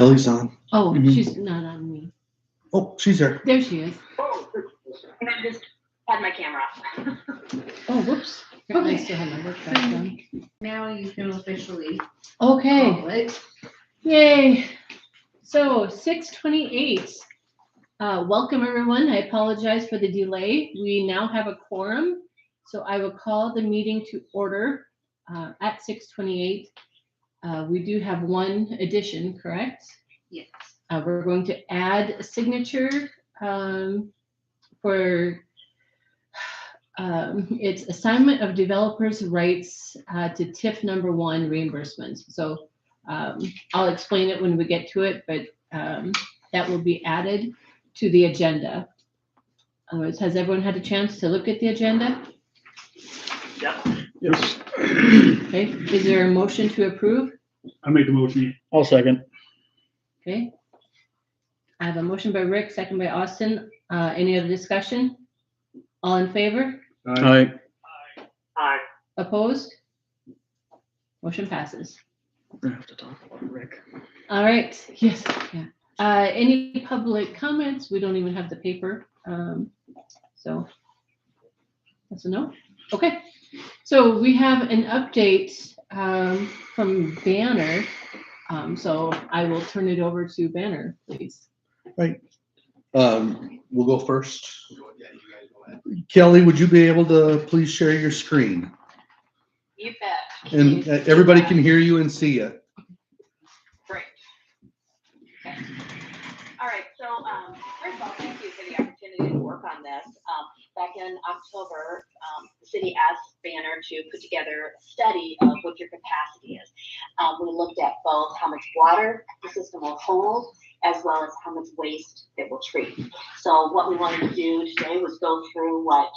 Ellie's on. Oh, Mhm. she's not on me. Oh, she's there. There she is. And I just had my camera off. Oh, whoops. Okay. I still have my work back done. Now you can officially Okay, call it. yay. So 6:28. Welcome everyone. I apologize for the delay. We now have a quorum. So I will call the meeting to order at 6:28. We do have one addition, correct? Yes. We're going to add a signature for it's assignment of developers' rights to TIF number 1 reimbursements. So I'll explain it when we get to it, but that will be added to the agenda. Otherwise, has everyone had a chance to look at the agenda? Yep. Yes. Okay, is there a motion to approve? I make the motion. I'll second. Okay. I have a motion by Rick, second by Austin. Any other discussion? All in favor? Aye. Aye. Opposed? Motion passes. We're gonna have to talk about Rick. All right, yes, yeah. Any public comments? We don't even have the paper. So that's a no. Okay, so we have an update from Banner. So I will turn it over to Banner, please. Right. We'll go first. Kelly, would you be able to please share your screen? You bet. And everybody can hear you and see you. Great. Okay. All right. So first of all, thank you for the opportunity to work on this. Back in October, the city asked Banner to put together a study of what your capacity is. We looked at both how much water the system will hold, as well as how much waste it will treat. So what we wanted to do today was go through what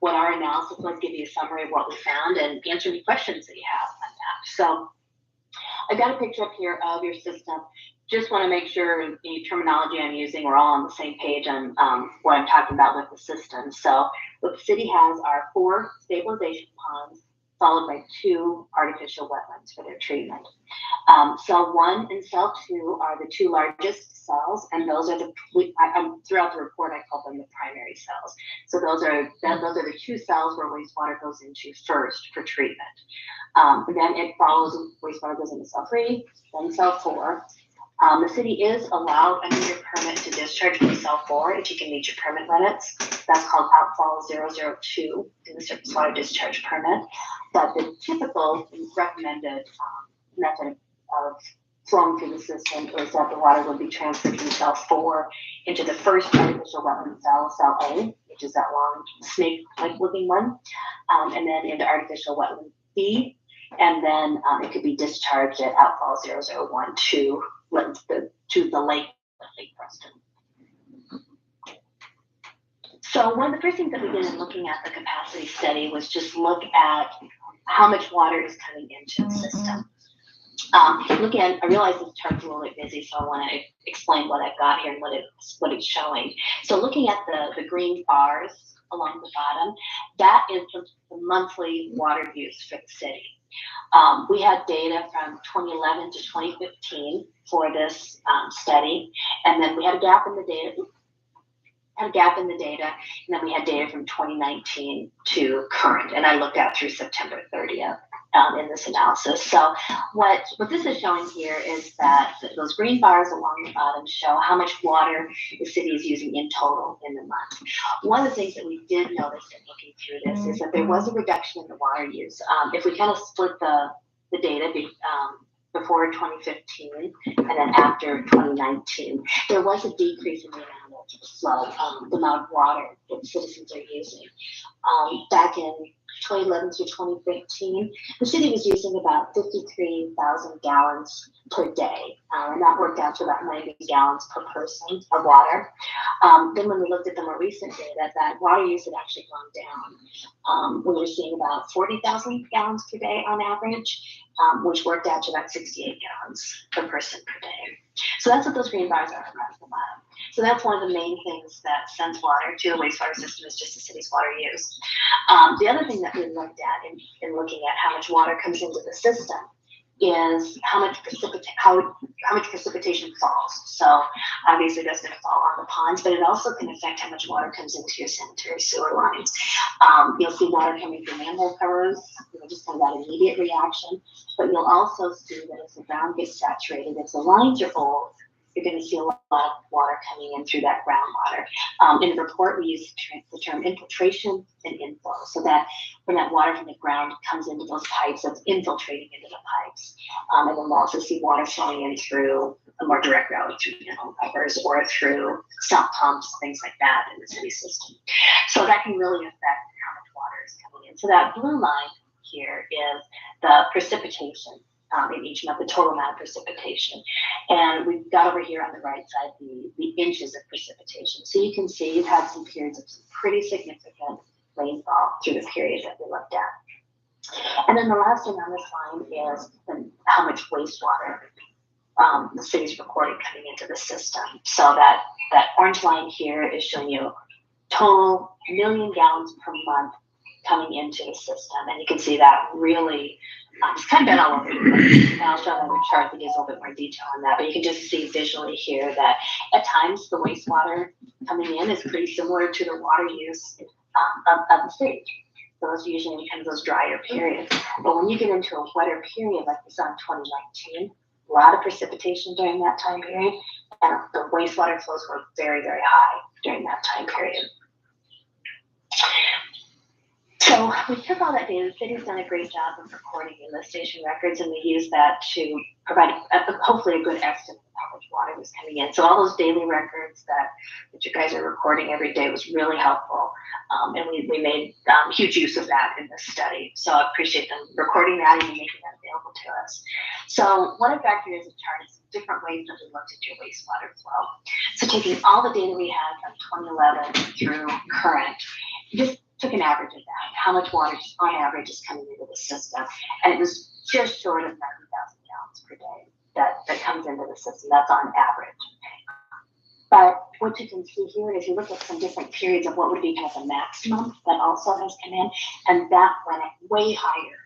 our analysis was, give you a summary of what we found, and answer any questions that you have on that. So I got a picture up here of your system. Just want to make sure the terminology I'm using, we're all on the same page on what I'm talking about with the system. So what the city has are 4 stabilization ponds, followed by 2 artificial wetlands for their treatment. Cell 1 and cell 2 are the 2 largest cells, and those are throughout the report I call them the primary cells. So those are the 2 cells where wastewater goes into first for treatment. Then it follows, wastewater goes into cell 3, then cell 4. The city is allowed under your permit to discharge from cell 4 if you can meet your permit limits. That's called outfall 002 in the surface water discharge permit. But the typical recommended method of flowing through the system is that the water would be transferred from cell 4 into the first artificial wetland cell, cell A, which is that long snake-like looking one, and then into artificial wetland B, and then it could be discharged at outfall 001 to the lake Preston. So one of the first things that we did in looking at the capacity study was just look at how much water is coming into the system. I realize this chart's a little bit busy, so I want to explain what I've got here and what it's showing. So looking at the green bars along the bottom, that is the monthly water use for the city. We had data from 2011 to 2015 for this study, and then we had a gap in the data. And then we had data from 2019 to current, and I looked at through September 30th in this analysis. So what this is showing here is that those green bars along the bottom show how much water the city is using in total in the month. One of the things that we did notice in looking through this is that there was a reduction in the water use. If we kind of split the data before 2015 and then after 2019, there was a decrease in the amount of flow, the amount of water that citizens are using. Back in 2011 through 2015, the city was using about 53,000 gallons per day, and that worked out to about 90 gallons per person of water. Then when we looked at the more recent data, that water use had actually gone down. We were seeing about 40,000 gallons per day on average, which worked out to about 68 gallons per person per day. So that's what those green bars are across the bottom. So that's one of the main things that sends water to a wastewater system is just the city's water use. The other thing that we looked at in looking at how much water comes into the system is how much precipitation falls. So obviously that's going to fall on the ponds, but it also can affect how much water comes into your sanitary sewer lines. You'll see water coming through manhole covers, just kind of that immediate reaction. But you'll also see that as the ground gets saturated, if the lines are old, you're going to see a lot of water coming in through that groundwater. In the report, we use the term infiltration and inflow, so that when that water from the ground comes into those pipes, it's infiltrating into the pipes. And then we'll also see water flowing in through a more direct route through manhole covers or through sump pumps, things like that in the city system. So that can really affect how much water is coming in. So that blue line here is the precipitation. In each month, the total amount of precipitation. And we've got over here on the right side the inches of precipitation. So you can see you've had some periods of some pretty significant rainfall through the period that we looked at. And then the last thing on this line is how much wastewater the city's recording coming into the system. So that orange line here is showing you total 1 million gallons per month coming into the system. And you can see that really it's kind of been all over the place. And I'll show another chart that gives a little bit more detail on that. But you can just see visually here that at times the wastewater coming in is pretty similar to the water use of the city. Those usually kind of those drier periods. But when you get into a wetter period like we saw in 2019, a lot of precipitation during that time period, and the wastewater flows were very, very high during that time period. So we took all that data. The city's done a great job of recording in lift station records, and we use that to provide hopefully a good estimate of how much water was coming in. So all those daily records that you guys are recording every day was really helpful, and we made huge use of that in this study. So I appreciate them recording that and making that available to us. So what I've got here is a chart of different ways that we looked at your wastewater flow. So taking all the data we had from 2011 through current, just took an average of that, how much water just on average is coming into the system. And it was just short of 90,000 gallons per day that comes into the system. That's on average. But what you can see here is you look at some different periods of what would be kind of the maximum that also has come in, and that went up way higher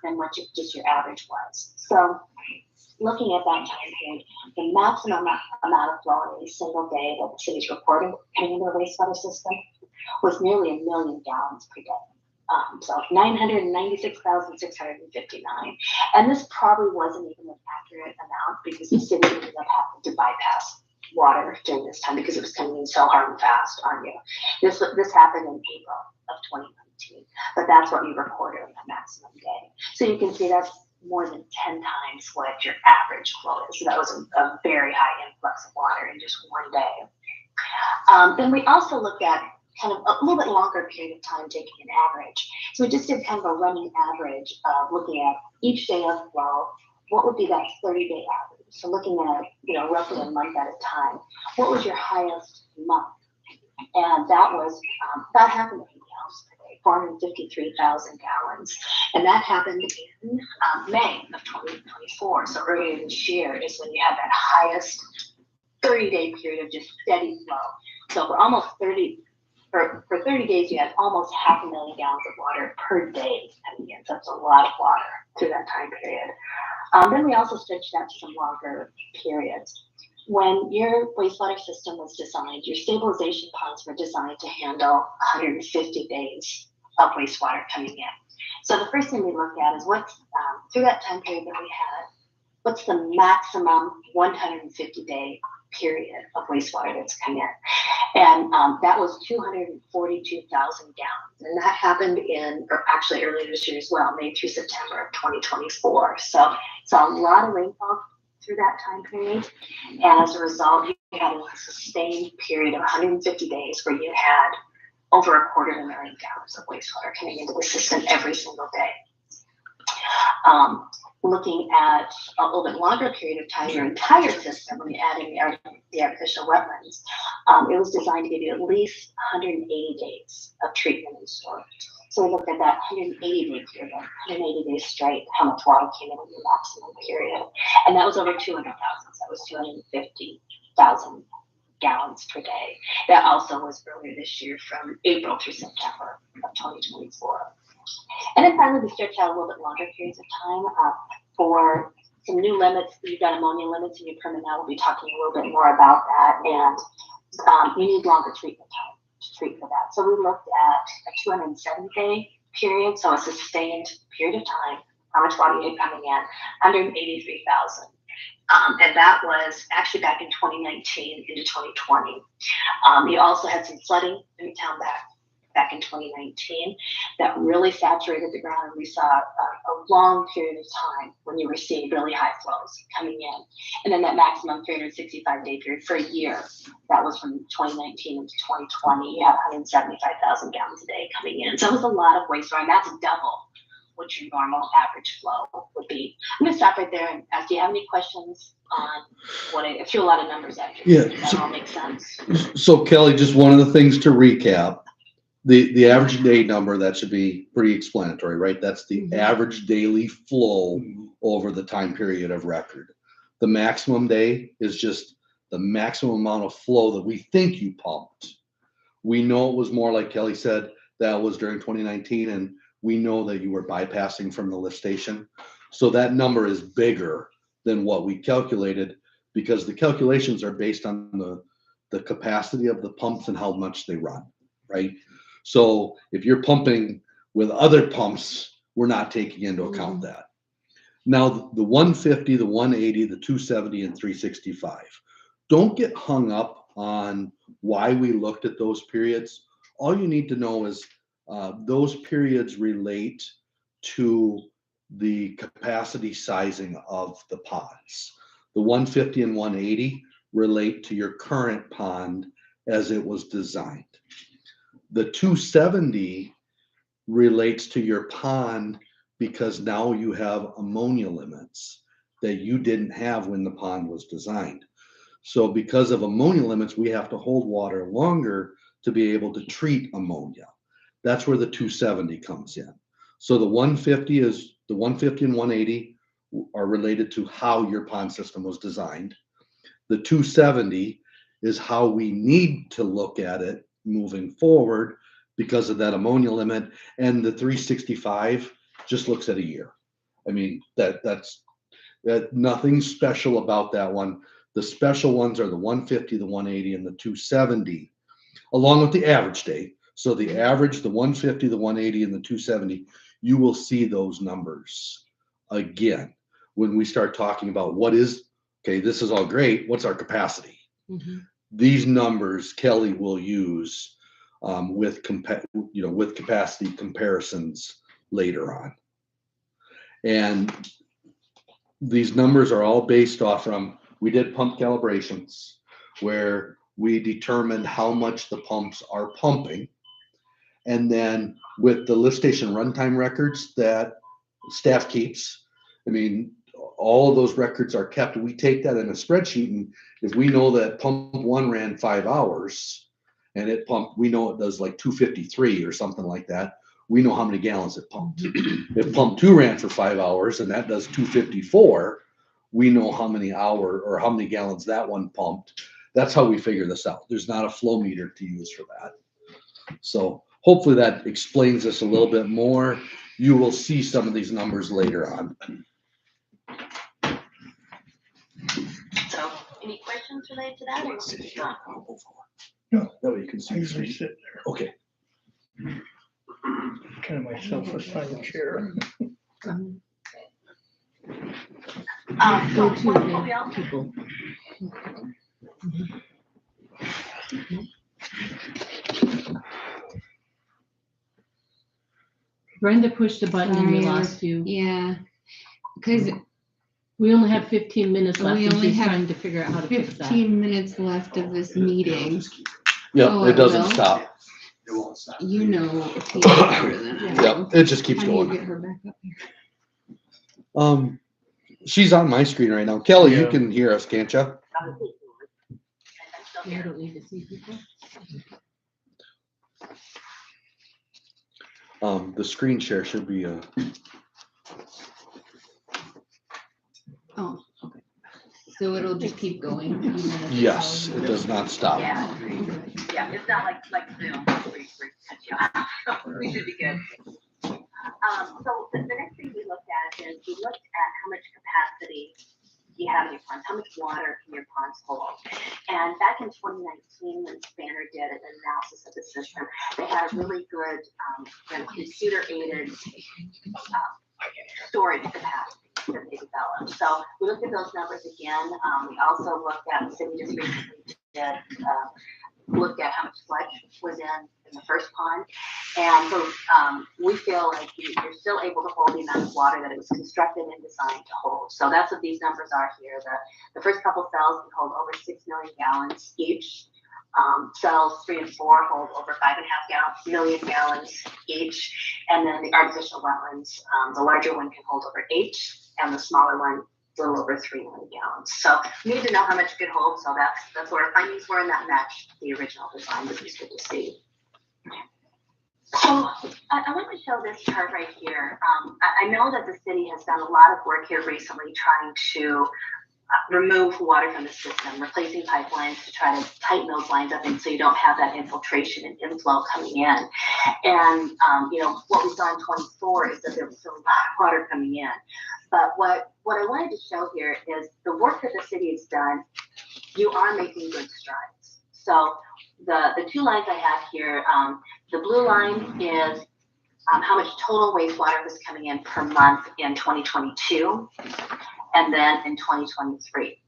than what just your average was. So looking at that time period, the maximum amount of flow in a single day that the city's reporting coming into the wastewater system was nearly 1 million gallons per day. So 996,659. And this probably wasn't even an accurate amount because the city ended up having to bypass water during this time because it was coming in so hard and fast on you. This happened in April of 2019, but that's what we recorded on the maximum day. So you can see that's more than 10 times what your average flow is. So that was a very high influx of water in just one day. Then we also looked at kind of a little bit longer period of time taking an average. So we just did kind of a running average of looking at each day of flow, what would be that 30-day average? So looking at, roughly a month at a time, what was your highest month? And that was about 500,000 gallons per day, 453,000 gallons. And that happened in May of 2024. So earlier this year is when you had that highest 30-day period of just steady flow. So for 30 days, you had almost 500,000 gallons of water per day coming in. So that's a lot of water through that time period. Then we also stretched out to some longer periods. When your wastewater system was designed, your stabilization ponds were designed to handle 150 days of wastewater coming in. So the first thing we looked at is what's, through that time period that we had, what's the maximum 150-day period of wastewater that's come in. And that was 242,000 gallons. And that happened actually earlier this year as well, May through September of 2024. So a lot of rainfall through that time period. And as a result, you had a sustained period of 150 days where you had over 250,000 gallons of wastewater coming into the system every single day. Looking at a little bit longer period of time, your entire system, when you add in the artificial wetlands, it was designed to give you at least 180 days of treatment and storage. So we looked at that 180-day period, 180 days straight, how much water came in the maximum period. And that was over 200,000, so that was 250,000 gallons per day. That also was earlier this year from April through September of 2024. And then finally, we stretched out a little bit longer periods of time. for some new limits. You've got ammonia limits in your permit now. We'll be talking a little bit more about that. And you need longer treatment time to treat for that. So we looked at a 270-day period, so a sustained period of time. How much water you had coming in? 183,000. And that was actually back in 2019 into 2020. You also had some flooding in the town back in 2019 that really saturated the ground, and we saw a long period of time when you were seeing really high flows coming in. And then that maximum 365-day period for a year, that was from 2019 into 2020, you had 175,000 gallons a day coming in. So it was a lot of wastewater, and that's double what your normal average flow would be. I'm gonna stop right there and ask, do you have any questions on what I threw a lot of numbers at you? Yeah, Does that all make sense? So Kelly, just one of the things to recap, the average day number, that should be pretty explanatory, right? That's the average daily flow over the time period of record. The maximum day is just the maximum amount of flow that we think you pumped. We know it was more, like Kelly said, that was during 2019, and we know that you were bypassing from the lift station. So that number is bigger than what we calculated, because the calculations are based on the capacity of the pumps and how much they run, right? So if you're pumping with other pumps, we're not taking into account that. Now, the 150, the 180, the 270, and 365. Don't get hung up on why we looked at those periods. All you need to know is those periods relate to the capacity sizing of the ponds. The 150 and 180 relate to your current pond as it was designed. The 270 relates to your pond because now you have ammonia limits that you didn't have when the pond was designed. So because of ammonia limits, we have to hold water longer to be able to treat ammonia. That's where the 270 comes in. So the 150 and 180 are related to how your pond system was designed. The 270 is how we need to look at it moving forward because of that ammonia limit. And the 365 just looks at a year. I mean, that's nothing special about that one. The special ones are the 150, the 180, and the 270, along with the average day. So the average, the 150, the 180, and the 270, you will see those numbers again when we start talking about okay, this is all great. What's our capacity? These numbers Kelly will use with capacity comparisons later on. And these numbers are all based off from, we did pump calibrations where we determined how much the pumps are pumping. And then with the lift station runtime records that staff keeps, I mean, all of those records are kept. We take that in a spreadsheet, and if we know that pump one ran 5 hours and we know it does like 253 or something like that, we know how many gallons it pumped. If pump 2 ran for 5 hours and that does 254, we know how many gallons that one pumped. That's how we figure this out. There's not a flow meter to use for that. So hopefully that explains this a little bit more. You will see some of these numbers later on. So any questions related to that? Or Sit here. No. That way you can I see the usually screen. sit there, Okay. kind of myself assigned chair. Go So to what we all the people. Brenda pushed the button and we Sorry, lost you. Yeah, because We only have 15 minutes left We and only she's have trying to figure out how to fix that. 15 minutes left of this meeting. Yep, Oh, it it doesn't will? stop. It won't stop. You know Tina better than I do. Yep, it just keeps How do you going. get her back up here? She's on my screen right now. Kelly, you Yeah. can hear us, can't you? I'm still You here. don't need to see people. The screen share should be Oh, okay. So it'll just keep going. even if it's yes, all- it does not stop. Yeah, yeah, it's not like Zoom. We should be good. So the next thing we looked at is we looked at how much capacity you have in your ponds, how much water can your ponds hold. And back in 2019, when Spanner did an analysis of the system, they had a really good computer-aided storage capacity that they developed. So we looked at those numbers again. We also looked at, the city just recently did, looked at how much sludge was in the first pond. And so we feel like you're still able to hold the amount of water that it was constructed and designed to hold. So that's what these numbers are here. The first couple cells can hold over 6 million gallons each. Cells 3 and 4 hold over 5.5 million gallons each. And then the artificial wetlands, the larger one can hold over 8, and the smaller one a little over 3 million gallons. So we need to know how much it could hold. So that's what our findings were, and that matched the original design, which is good to see. So I want to show this chart right here. I know that the city has done a lot of work here recently trying to remove water from the system, replacing pipelines to try to tighten those lines up and so you don't have that infiltration and inflow coming in. And what we saw in 24 is that there was still a lot of water coming in. But what I wanted to show here is the work that the city has done, you are making good strides. So the 2 lines I have here, the blue line is how much total wastewater was coming in per month in 2022, and then in 2023.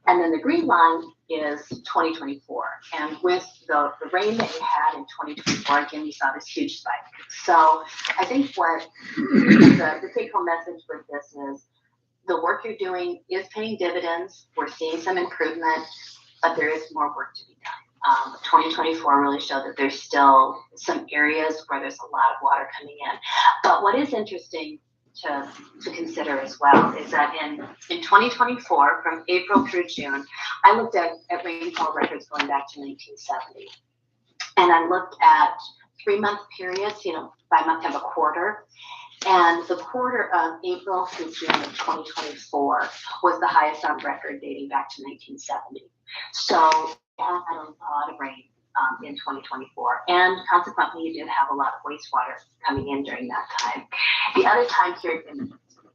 And then the green line is 2024. And with the rain that we had in 2024, again, we saw this huge spike. So I think what the take-home message with this is the work you're doing is paying dividends. We're seeing some improvement, but there is more work to be done. 2024 really showed that there's still some areas where there's a lot of water coming in. But what is interesting to consider as well is that in 2024, from April through June, I looked at rainfall records going back to 1970. And I looked at 3-month periods, by month have a quarter. And the quarter of April through June of 2024 was the highest on record dating back to 1970. So we had a lot of rain in 2024. And consequently, you did have a lot of wastewater coming in during that time. The other time period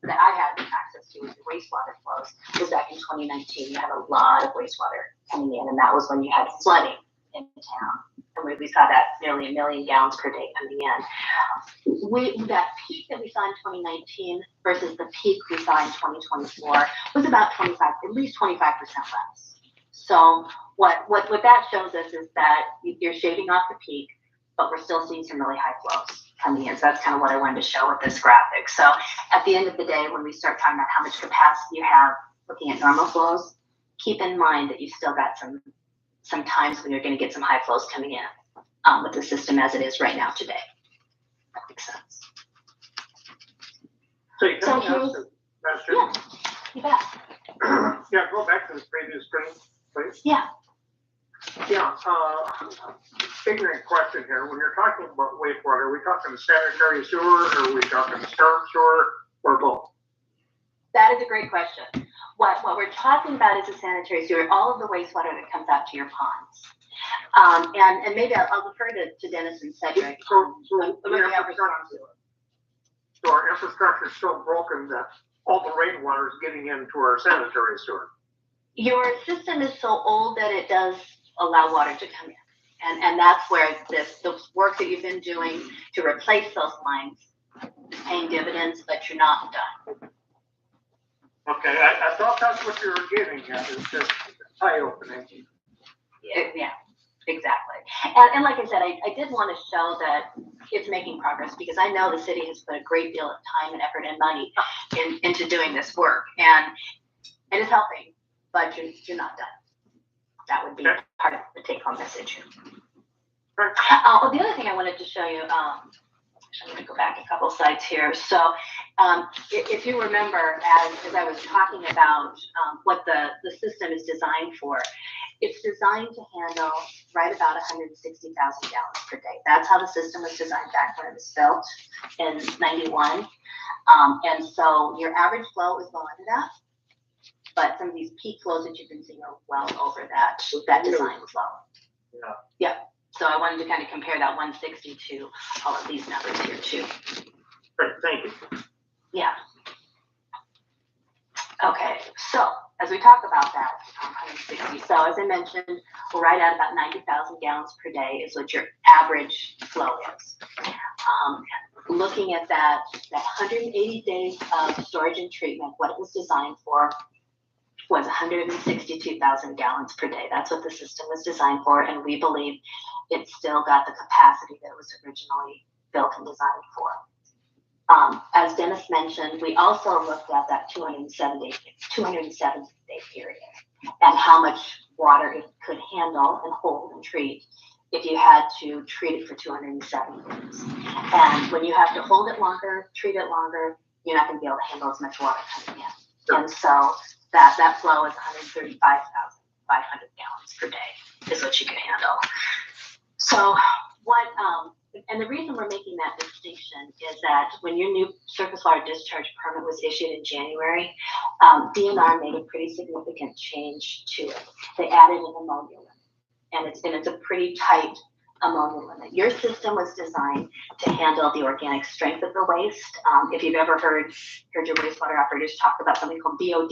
that I had access to with the wastewater flows was back in 2019. You had a lot of wastewater coming in, and that was when you had flooding in town. And we saw that nearly 1 million gallons per day coming in. That peak that we saw in 2019 versus the peak we saw in 2024 was about at least 25% less. So what that shows us is that you're shaving off the peak, but we're still seeing some really high flows coming in. So that's kind of what I wanted to show with this graphic. So at the end of the day, when we start talking about how much capacity you have looking at normal flows, keep in mind that you've still got some times when you're going to get some high flows coming in with the system as it is right now today. That makes sense. So you So can ask a question? Yeah, you bet. Yeah, go back to the previous screen, please. Yeah. Yeah, ignorant question here. When you're talking about wastewater, are we talking sanitary sewer, or are we talking storm sewer, or both? That is a great question. What we're talking about is a sanitary sewer, all of the wastewater that comes out to your ponds. And maybe I'll refer to Dennis and Cedric. So our infrastructure is so broken that all the rainwater is getting into our sanitary sewer. Your system is so old that it does allow water to come in. And that's where the work that you've been doing to replace those lines is paying dividends, but you're not done. Okay, I thought that's what you were getting at, is just eye opening. Yeah, exactly. And like I said, I did want to show that it's making progress because I know the city has put a great deal of time and effort and money into doing this work. And it's helping, but you're not done. That would be part of the take-home message. The other thing I wanted to show you, I'm going to go back a couple slides here. So if you remember, as I was talking about what the system is designed for, it's designed to handle right about 160,000 gallons per day. That's how the system was designed back when it was built in 91. And so your average flow is low under that. But some of these peak flows that you've been seeing are well over that design flow. Yeah. So I wanted to kind of compare that 160 to all of these numbers here too. Great, thank you. Yeah. Okay, so as we talk about that, 160, so as I mentioned, we're right at about 90,000 gallons per day is what your average flow is. Looking at that 180 days of storage and treatment, what it was designed for was 162,000 gallons per day. That's what the system was designed for, and we believe it still got the capacity that it was originally built and designed for. As Dennis mentioned, we also looked at that 270 day period and how much water it could handle and hold and treat if you had to treat it for 270 days. And when you have to hold it longer, treat it longer, you're not going to be able to handle as much water coming in. And so that flow is 135,500 gallons per day is what you can handle. So what, and the reason we're making that distinction is that when your new surface water discharge permit was issued in January, DNR made a pretty significant change to it. They added an ammonia limit, and it's a pretty tight ammonia limit. Your system was designed to handle the organic strength of the waste. If you've ever heard your wastewater operators talk about something called BOD,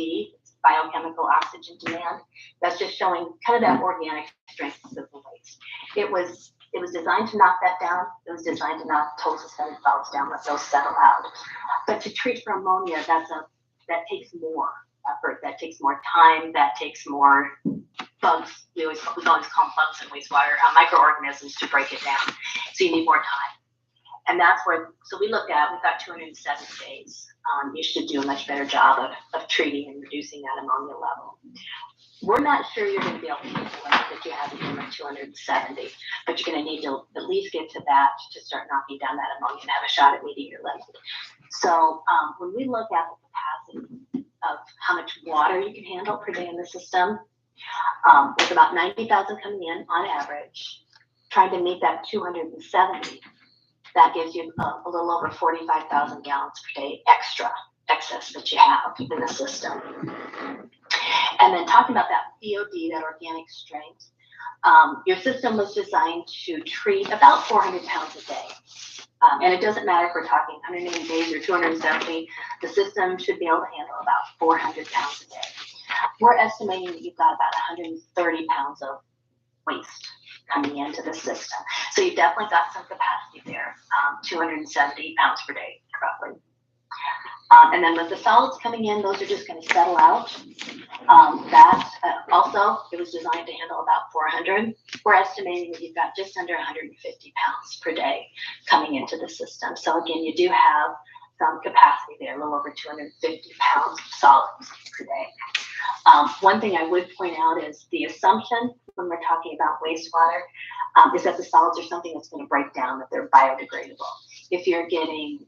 biochemical oxygen demand, that's just showing kind of that organic strength of the waste. It was designed to knock that down. It was designed to knock total suspended solids down, let those settle out. But to treat for ammonia, that takes more effort, that takes more time, that takes more bugs. We always call them bugs in wastewater, microorganisms to break it down. So you need more time. And that's where, so we've got 207 days. You should do a much better job of treating and reducing that ammonia level. We're not sure you're going to be able to hit the limit that you have in at 270, but you're going to need to at least get to that to start knocking down that ammonia and have a shot at meeting your limit. So when we look at the capacity of how much water you can handle per day in the system, with about 90,000 coming in on average, trying to meet that 270, that gives you a little over 45,000 gallons per day excess that you have in the system. And then talking about that BOD, that organic strength, your system was designed to treat about 400 pounds a day. And it doesn't matter if we're talking 180 days or 270, the system should be able to handle about 400 pounds a day. We're estimating that you've got about 130 pounds of waste coming into the system. So you've definitely got some capacity there, 270 pounds per day, roughly. And then with the solids coming in, those are just going to settle out. Also, it was designed to handle about 400. We're estimating that you've got just under 150 pounds per day coming into the system. So again, you do have some capacity there, a little over 250 pounds of solids per day. One thing I would point out is the assumption when we're talking about wastewater is that the solids are something that's going to break down, that they're biodegradable. If you're getting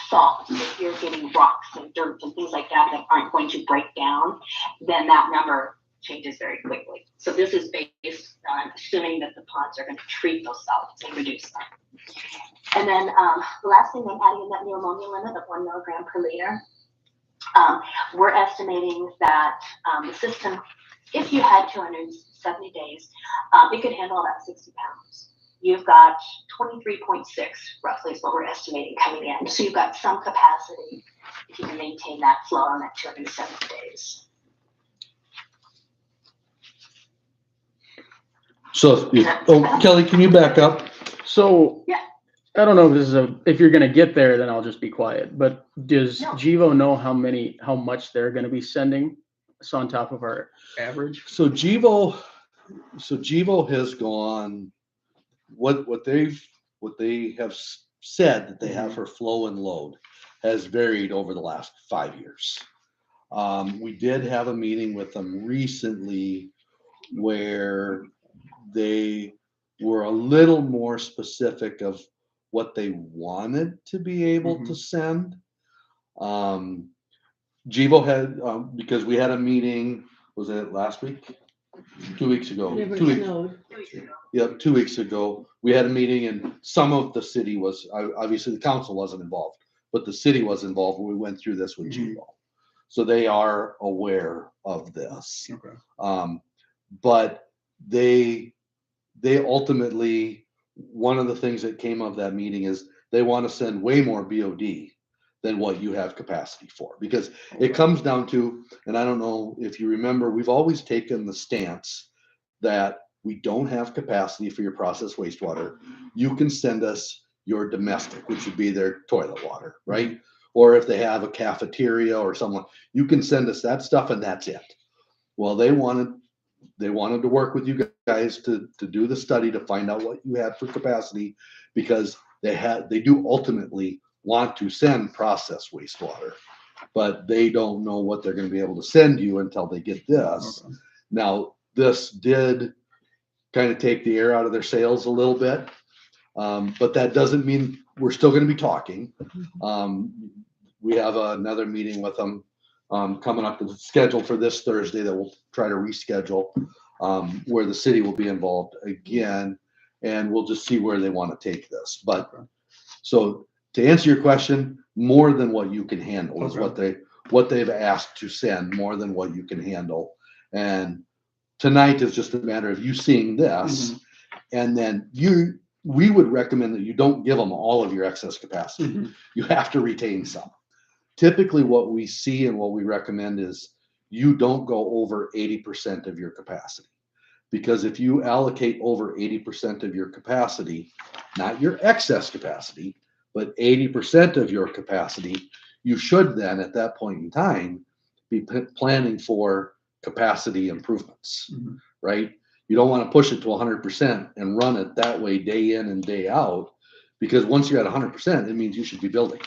salt, if you're getting rocks and dirt and things like that aren't going to break down, then that number changes very quickly. So this is based on assuming that the ponds are going to treat those solids and reduce them. And then the last thing I'm adding in that new ammonia limit of 1 milligram per liter, we're estimating that the system, if you had 270 days, it could handle about 60 pounds. You've got 23.6 roughly is what we're estimating coming in. So you've got some capacity if you can maintain that flow on that 270 days. So, Kelly, can you back up? So, Yeah. I don't know if this is if you're gonna get there, then I'll just be quiet, but does No. GEVO know how much they're gonna be sending us on top of our average? So GEVO has gone, what they have said that they have for flow and load has varied over the last 5 years. We did have a meeting with them recently where they were a little more specific of what they wanted to be able to send. GEVO had, because we had a meeting, was it last week? 2 weeks ago. Never 2 weeks. snowed. Yep, 2 weeks ago, we had a meeting and some of the city was, obviously the council wasn't involved, but the city was involved when we went through this with GEVO. So they are aware of this. Okay. But they ultimately, one of the things that came of that meeting is they want to send way more BOD than what you have capacity for. Because it comes down to, and I don't know if you remember, we've always taken the stance that we don't have capacity for your processed wastewater. You can send us your domestic, which would be their toilet water, right? Or if they have a cafeteria or someone, you can send us that stuff and that's it. Well, they wanted to work with you guys to do the study to find out what you had for capacity, because they do ultimately want to send processed wastewater, but they don't know what they're going to be able to send you until they get this. Okay. Now, this did kind of take the air out of their sails a little bit, but that doesn't mean we're still going to be talking. We have another meeting with them coming up, scheduled for this Thursday, that we'll try to reschedule, where the city will be involved again, and we'll just see where they want to take this. But so to answer your question, more than what you can handle is what they've asked to send, more than what you can handle. And tonight is just a matter of you seeing this, and then we would recommend that you don't give them all of your excess capacity. You have to retain some. Typically what we see and what we recommend is you don't go over 80% of your capacity. Because if you allocate over 80% of your capacity, not your excess capacity, but 80% of your capacity, you should then at that point in time be planning for capacity improvements, right? You don't want to push it to 100% and run it that way day in and day out, because once you're at 100%, it means you should be building.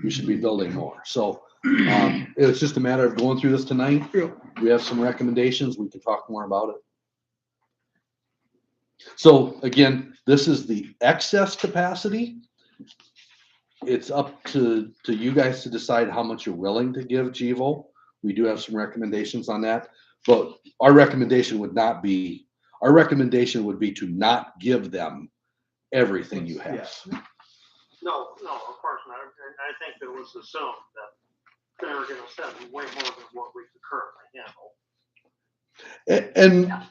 You should be building more. So it's just a matter of going through this tonight. We have some recommendations. We can talk more about it. So again, this is the excess capacity. It's up to you guys to decide how much you're willing to give GEVO. We do have some recommendations on that, but our recommendation would be to not give them everything you have. No, of course not. And I think it was assumed that they were gonna send way more than what we could currently handle.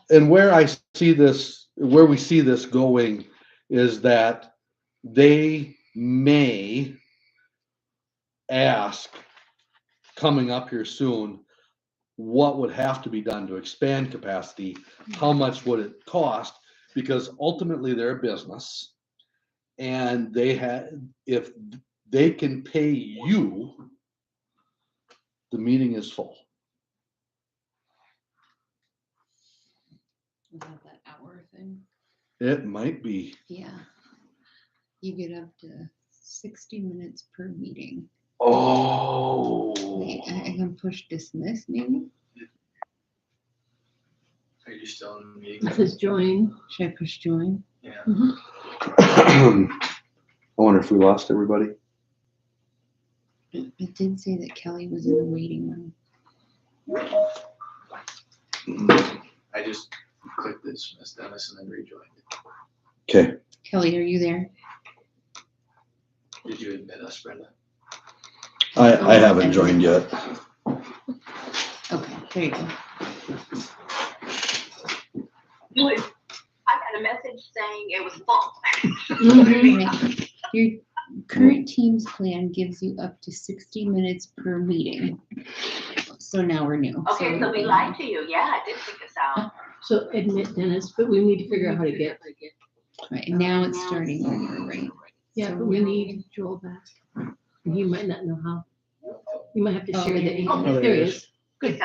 And where we see this going is that they may ask coming up here soon, what would have to be done to expand capacity? How much would it cost? Because ultimately they're a business, and if they can pay you, the meeting is full. Is that that hour thing? It might be. Yeah. You get up to 60 minutes per meeting. Oh. Wait, I can push dismiss maybe? Are you still in the meeting? It says join. Should I push join? Yeah. I wonder if we lost everybody. It did say that Kelly was in the waiting room. I just clicked dismiss Dennis and then rejoined. Okay. Kelly, are you there? Did you admit us, Brenda? I haven't joined yet. Okay, there you go. I got a message saying it was full. Right. Your current Teams plan gives you up to 60 minutes per meeting. So now we're new. Okay, so we lied to you. Yeah, I did figure this out. So admit Dennis, but we need to figure out how to get. Right, and now it's starting when you're right. Yeah, but we need Joel back. And he might not know how. You might have to Oh, share there the. you go. There he is. Good.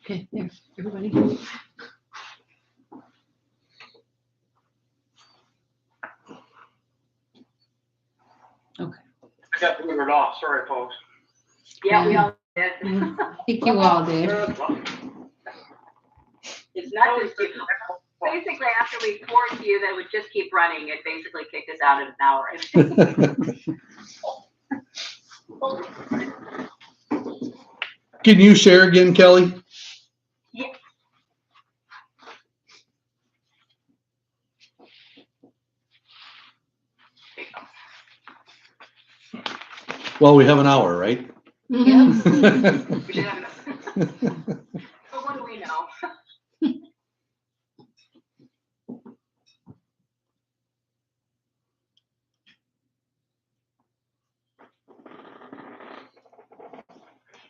Okay, there, everybody. I got to move it off. Sorry, folks. Yeah, we all did. I think you all did. It's not just you. Basically, after we forced you, that would just keep running. It basically kicked us out in an hour. Can you share again, Kelly? Yeah. Well, we have an hour, right? We should have enough. But what do we know?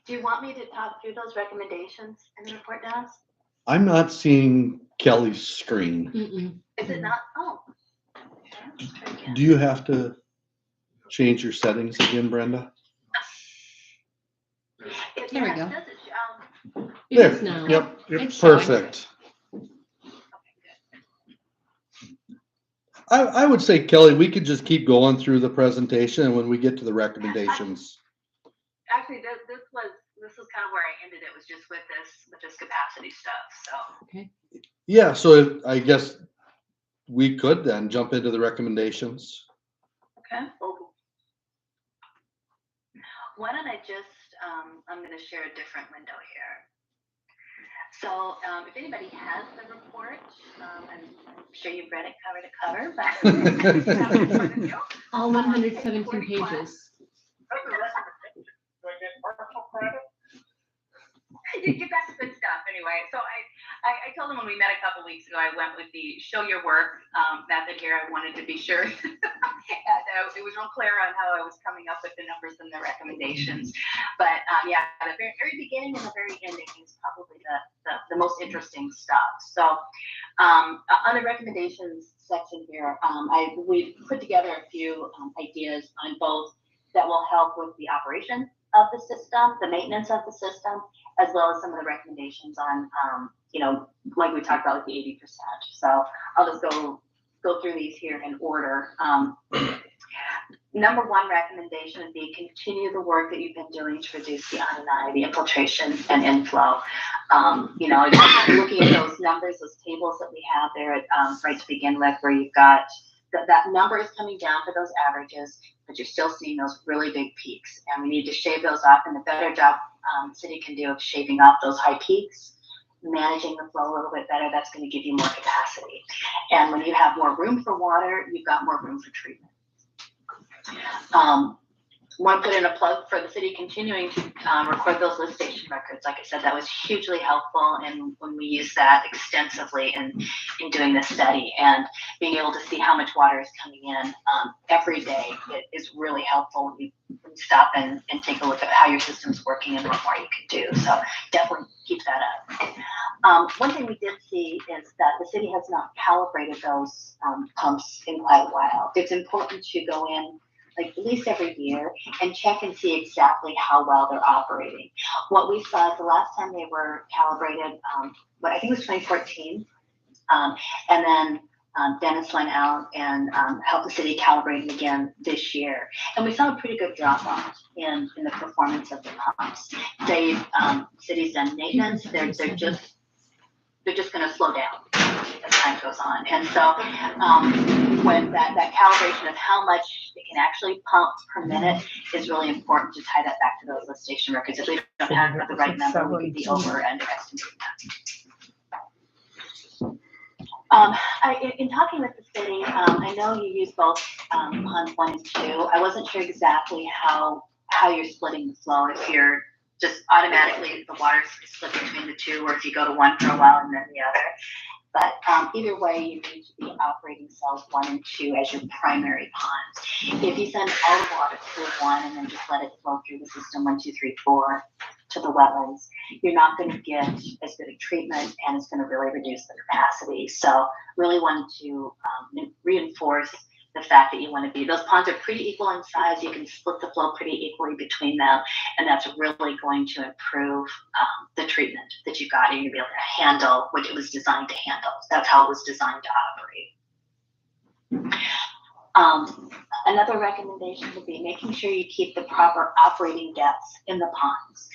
Do you want me to talk through those recommendations in the report, Dennis? I'm not seeing Kelly's screen. Mm-mm. Is it not? Oh. Okay, let's try again. Do you have to change your settings again, Brenda? There we Yeah, it go. says it, It There, is now. yep, It's showing. perfect. I would say, Kelly, we could just keep going through the presentation, and when we get to the recommendations. Actually, this was kind of where I ended. It was just with this capacity stuff, so. Okay. Yeah, so I guess we could then jump into the recommendations. Okay. Why don't I just, I'm gonna share a different window here. So, if anybody has the report, I'm sure you've read it cover to cover, but. All 117 pages. Do I get partial credit? You got the good stuff anyway. So I told them when we met a couple weeks ago, I went with the show your work method here. I wanted to be sure that it was real clear on how I was coming up with the numbers and the recommendations. But yeah, the very beginning and the very ending is probably the most interesting stuff. So on the recommendations section here, we've put together a few ideas on both that will help with the operation of the system, the maintenance of the system, as well as some of the recommendations on, like we talked about with the 80%. So I'll just go through these here in order. Number one recommendation would be continue the work that you've been doing to reduce the I&I, the infiltration and inflow. Looking at those numbers, those tables that we have there right to begin with, where you've got that number is coming down for those averages, but you're still seeing those really big peaks. And we need to shave those off, and the better job city can do of shaving off those high peaks, managing the flow a little bit better, that's going to give you more capacity. And when you have more room for water, you've got more room for treatment. Want to put in a plug for the city continuing to record those lift station records. Like I said, that was hugely helpful, and when we use that extensively in doing this study, and being able to see how much water is coming in every day, it is really helpful when you stop and take a look at how your system's working and what more you can do. So definitely keep that up. One thing we did see is that the city has not calibrated those pumps in quite a while. It's important to go in like at least every year and check and see exactly how well they're operating. What we saw is the last time they were calibrated, I think it was 2014, and then Dennis went out and helped the city calibrate them again this year. And we saw a pretty good drop off in the performance of the pumps. City's done maintenance, they're just going to slow down as time goes on. And so when that calibration of how much they can actually pump per minute is really important to tie that back to those lift station records. If we don't have the right number, we could be over and underestimating that. In talking with the city, I know you use both ponds 1 and 2. I wasn't sure exactly how you're splitting the flow, if you're just automatically the water is split between the two, or if you go to one for a while and then the other. But either way, you need to be operating cells 1 and 2 as your primary ponds. If you send all the water through 1 and then just let it flow through the system 1, 2, 3, 4 to the wetlands, you're not going to get as good a treatment, and it's going to really reduce the capacity. So really wanted to reinforce the fact that you want to be, those ponds are pretty equal in size. You can split the flow pretty equally between them, and that's really going to improve the treatment that you got. You're going to be able to handle what it was designed to handle. That's how it was designed to operate. Another recommendation would be making sure you keep the proper operating depths in the ponds.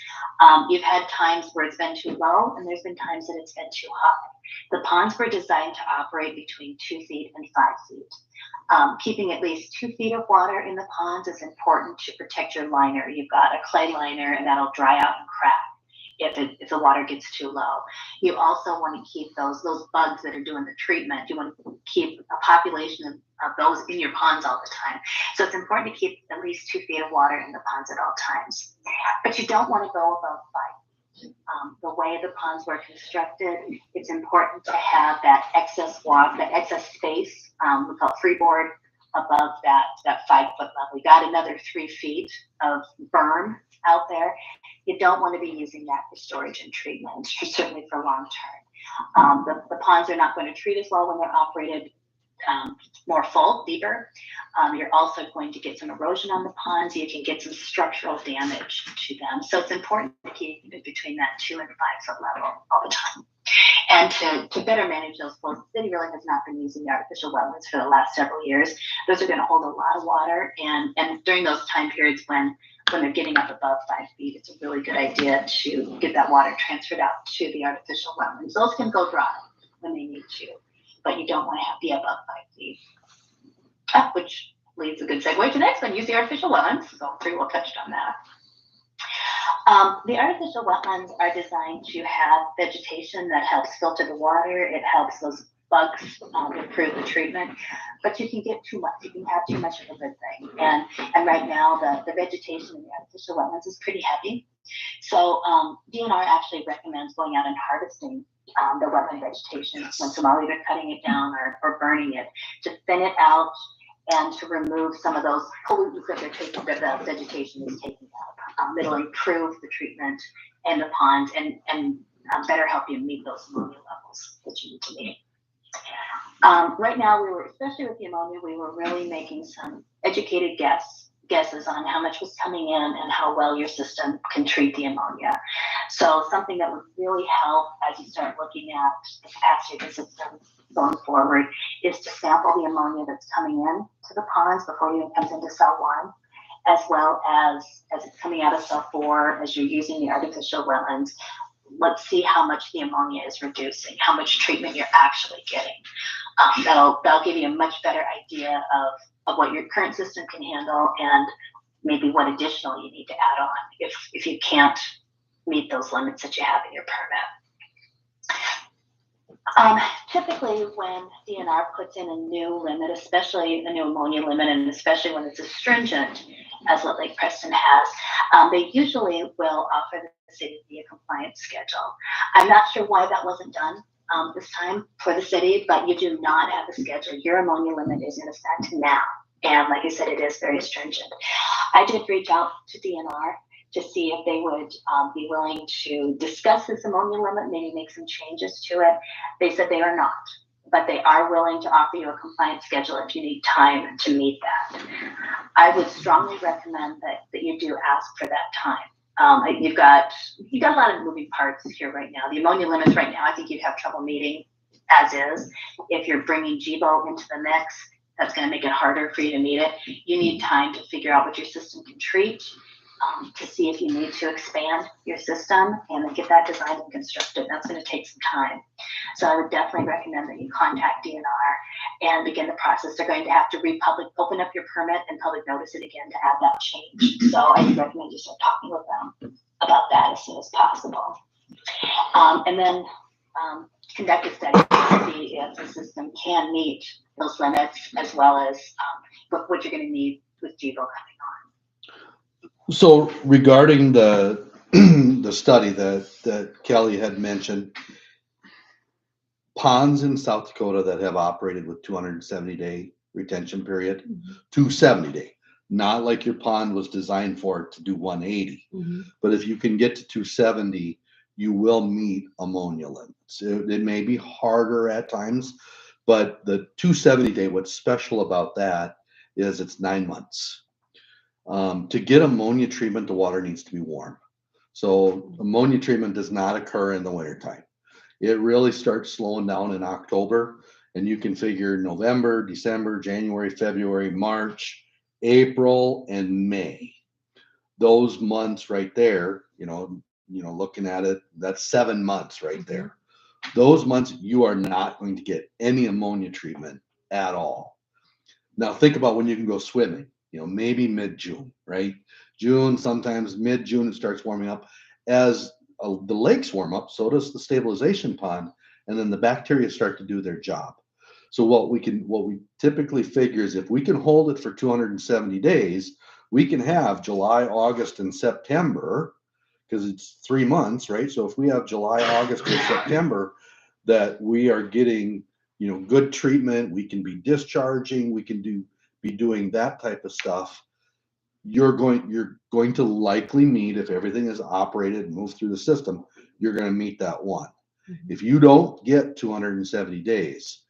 You've had times where it's been too low, and there's been times that it's been too high. The ponds were designed to operate between 2 feet and 5 feet. Keeping at least 2 feet of water in the ponds is important to protect your liner. You've got a clay liner, and that'll dry out and crack if the water gets too low. You also want to keep those bugs that are doing the treatment. You want to keep a population of those in your ponds all the time. So it's important to keep at least 2 feet of water in the ponds at all times. But you don't want to go above 5 feet. The way the ponds were constructed, it's important to have that excess water, that excess space, we call it freeboard above that 5 foot level. You got another 3 feet of berm out there. You don't want to be using that for storage and treatment, certainly for long term. The ponds are not going to treat as well when they're operated more full, deeper. You're also going to get some erosion on the ponds. You can get some structural damage to them. So it's important to keep it between that 2 and 5 foot level all the time. And to better manage those flows, the city really has not been using the artificial wetlands for the last several years. Those are going to hold a lot of water, and during those time periods when they're getting up above 5 feet, it's a really good idea to get that water transferred out to the artificial wetlands. Those can go dry when they need to, but you don't want to be above 5 feet. Which leads a good segue to the next one, use the artificial wetlands. So pretty well touched on that. The artificial wetlands are designed to have vegetation that helps filter the water. It helps those bugs improve the treatment, but you can get too much. You can have too much of a good thing. And right now, the vegetation in the artificial wetlands is pretty heavy. So DNR actually recommends going out and harvesting the wetland vegetation once in a while, either cutting it down or burning it to thin it out and to remove some of those pollutants that the vegetation is taking out. It'll improve the treatment in the ponds and better help you meet those ammonia levels that you need to meet. Right now, especially with the ammonia, we were really making some educated guesses on how much was coming in and how well your system can treat the ammonia. So something that would really help as you start looking at the capacity of the system going forward is to sample the ammonia that's coming in to the ponds before it even comes into cell 1, as well as it's coming out of cell 4, as you're using the artificial wetlands. Let's see how much the ammonia is reducing, how much treatment you're actually getting. That'll give you a much better idea of what your current system can handle and maybe what additional you need to add on if you can't meet those limits that you have in your permit. Typically, when DNR puts in a new limit, especially a new ammonia limit, and especially when it's as stringent as what Lake Preston has, they usually will offer the city a compliance schedule. I'm not sure why that wasn't done this time for the city, but you do not have a schedule. Your ammonia limit is in effect now. And like I said, it is very stringent. I did reach out to DNR to see if they would be willing to discuss this ammonia limit, maybe make some changes to it. They said they are not, but they are willing to offer you a compliance schedule if you need time to meet that. I would strongly recommend that you do ask for that time. You've got a lot of moving parts here right now. The ammonia limits right now, I think you'd have trouble meeting as is. If you're bringing GBO into the mix, that's going to make it harder for you to meet it. You need time to figure out what your system can treat, to see if you need to expand your system and then get that designed and constructed. That's going to take some time. So I would definitely recommend that you contact DNR and begin the process. They're going to have to open up your permit and public notice it again to add that change. So I would recommend you start talking with them about that as soon as possible. And then conduct a study to see if the system can meet those limits, as well as what you're going to need with GBO coming on. So regarding the the study that Kelly had mentioned, ponds in South Dakota that have operated with 270-day retention period, 270-day, not like your pond was designed for it to do 180. But if you can get to 270, you will meet ammonia limits. It may be harder at times, but the 270-day, what's special about that is it's 9 months. To get ammonia treatment, the water needs to be warm. So ammonia treatment does not occur in the wintertime. It really starts slowing down in October, and you can figure November, December, January, February, March, April, and May. Those months right there, looking at it, that's 7 months right there. Those months, you are not going to get any ammonia treatment at all. Now think about when you can go swimming. Maybe mid-June, right? June, sometimes mid-June, it starts warming up. As the lakes warm up, so does the stabilization pond, and then the bacteria start to do their job. So what we typically figure is if we can hold it for 270 days, we can have July, August, and September, because it's 3 months, right? So if we have July, August, and September that we are getting, good treatment, we can be discharging, we can be doing that type of stuff, you're going to likely meet, if everything is operated and moved through the system, you're going to meet that one. Mhm. If you don't get 270 days,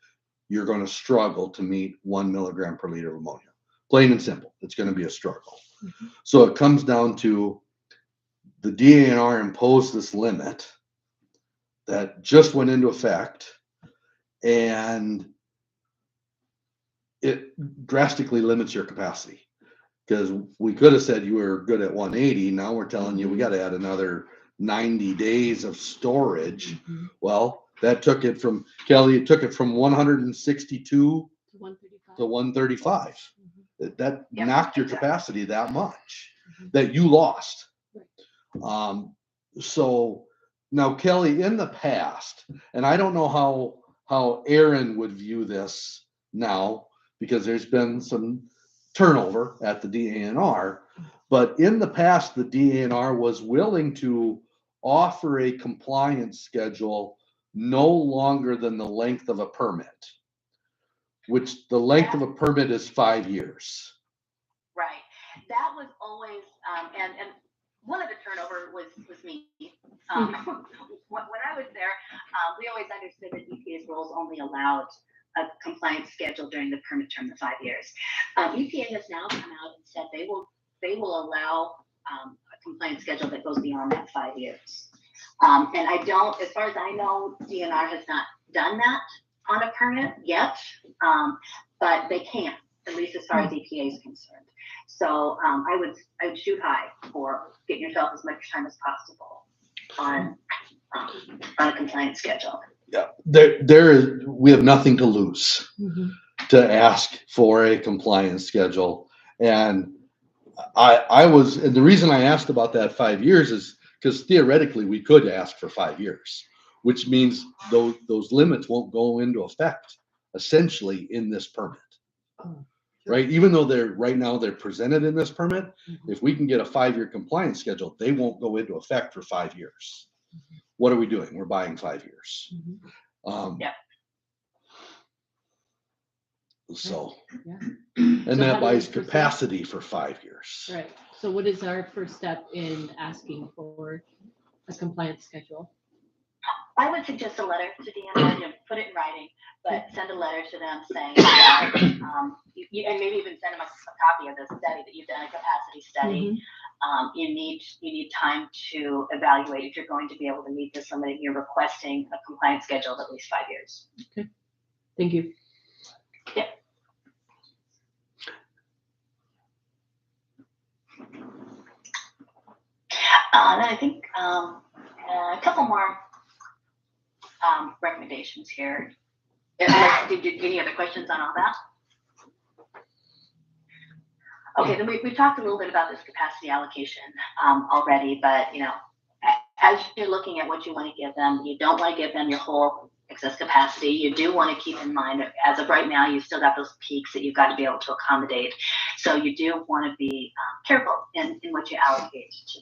you're going to struggle to meet 1 milligram per liter of ammonia. Plain and simple. It's going to be a struggle. Mhm. So it comes down to the DANR imposed this limit that just went into effect, and it drastically limits your capacity. Because we could have said you were good at 180. Now we're telling you we got to add another 90 days of storage. Mhm. Well, that took it from, Kelly, it took it from 162 135. to 135. That Yep, knocked your exactly. capacity that much Mhm. that you lost. Right. So now, Kelly, in the past, and I don't know how Aaron would view this now, because there's been some turnover at the DANR, but in the past, the DANR was willing to offer a compliance schedule no longer than the length of a permit, which the length of a permit is 5 years. Right. That was always, and one of the turnover was me. When I was there, we always understood that EPA's rules only allowed a compliance schedule during the permit term of 5 years. EPA has now come out and said they will allow a compliance schedule that goes beyond that 5 years. And I don't, as far as I know, DNR has not done that on a permit yet, but they can, at least as far as EPA is concerned. So I would shoot high for getting yourself as much time as possible on a compliance schedule. Yeah, we have nothing to lose Mhm. to ask for a compliance schedule. And and the reason I asked about that 5 years is because theoretically we could ask for 5 years, which means those limits won't go into effect essentially in this permit. Oh, Right? Even though right now they're presented in this permit, Mhm. if we can get a 5-year compliance schedule, they won't go into effect for 5 years. What are we doing? We're buying 5 years. Mhm. Yeah. So, Yeah. and So how that do buys we proceed? capacity for 5 years. Right. So what is our first step in asking for a compliance schedule? I would suggest a letter to DNR, put it in writing, but send a letter to them saying that, and maybe even send them a copy of the study that you've done, a capacity study. Mhm. You need time to evaluate if you're going to be able to meet this limit. You're requesting a compliance schedule of at least 5 years. Thank you. Then I think a couple more recommendations here. Did any other questions on all that? Okay, then we talked a little bit about this capacity allocation already, but as you're looking at what you want to give them, you don't want to give them your whole excess capacity. You do want to keep in mind that as of right now, you've still got those peaks that you've got to be able to accommodate. So you do want to be careful in what you allocate to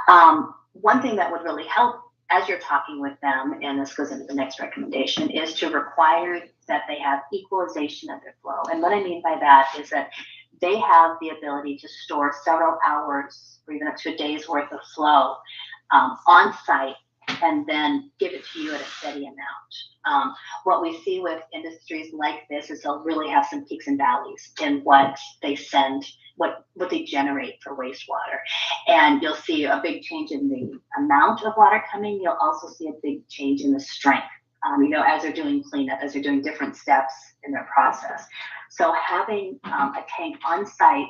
them. One thing that would really help as you're talking with them, and this goes into the next recommendation, is to require that they have equalization of their flow. And what I mean by that is that they have the ability to store several hours or even up to a day's worth of flow on site and then give it to you at a steady amount. What we see with industries like this is they'll really have some peaks and valleys in what they send, what they generate for wastewater. And you'll see a big change in the amount of water coming. You'll also see a big change in the strength, as they're doing cleanup, as they're doing different steps in their process. So having a tank on site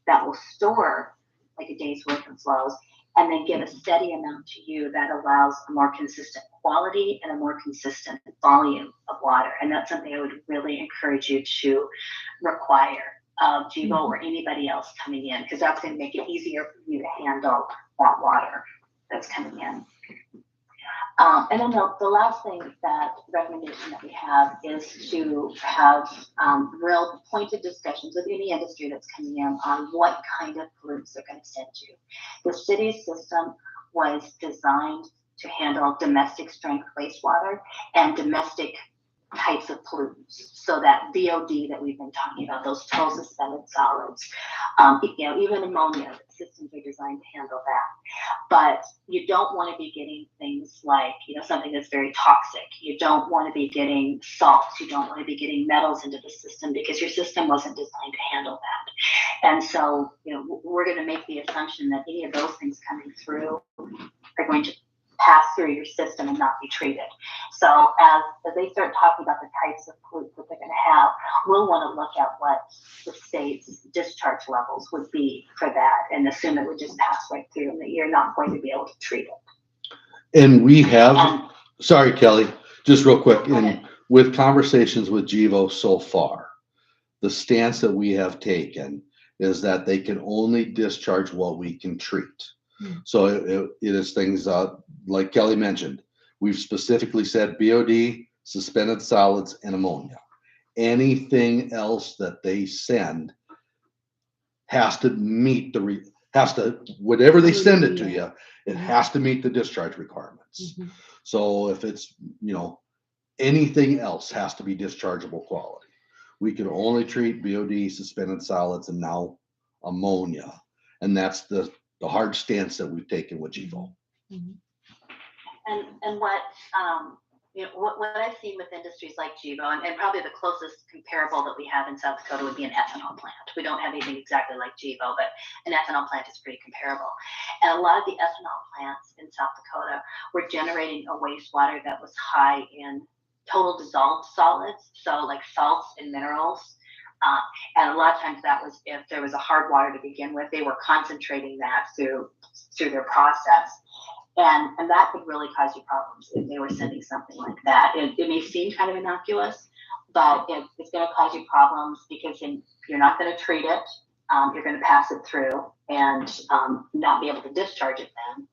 that will store like a day's worth of flows and then give a steady amount to you, that allows a more consistent quality and a more consistent volume of water. And that's something I would really encourage you to require of GEVO or anybody else coming in, because that's going to make it easier for you to handle that water that's coming in. And then the last thing, that recommendation that we have is to have real pointed discussions with any industry that's coming in on what kind of pollutants they're going to send you. The city's system was designed to handle domestic strength wastewater and domestic types of pollutants. So that VOD that we've been talking about, those total suspended solids, even ammonia, systems are designed to handle that. But you don't want to be getting things like, something that's very toxic. You don't want to be getting salts. You don't want to be getting metals into the system because your system wasn't designed to handle that. And so, we're going to make the assumption that any of those things coming through are going to pass through your system and not be treated. So as they start talking about the types of pollutants that they're going to have, we'll want to look at what the state's discharge levels would be for that and assume it would just pass right through and that you're not going to be able to treat it. And we have, sorry, Kelly, just real quick, Go ahead. with conversations with GEVO so far, the stance that we have taken is that they can only discharge what we can treat. So it is things like Kelly mentioned. We've specifically said BOD, suspended solids, and ammonia. Anything else that they send has to meet whatever they send it to you, it has to meet the discharge requirements. Mhm. So if it's, anything else has to be dischargeable quality. We can only treat BOD, suspended solids, and now ammonia. And that's the hard stance that we've taken with GEVO. And what I've seen with industries like GEVO, and probably the closest comparable that we have in South Dakota would be an ethanol plant. We don't have anything exactly like GEVO, but an ethanol plant is pretty comparable. And a lot of the ethanol plants in South Dakota were generating a wastewater that was high in total dissolved solids, so like salts and minerals. And a lot of times that was if there was a hard water to begin with, they were concentrating that through their process. And that could really cause you problems if they were sending something like that. It may seem kind of innocuous, but it's going to cause you problems because you're not going to treat it. You're going to pass it through and not be able to discharge it then.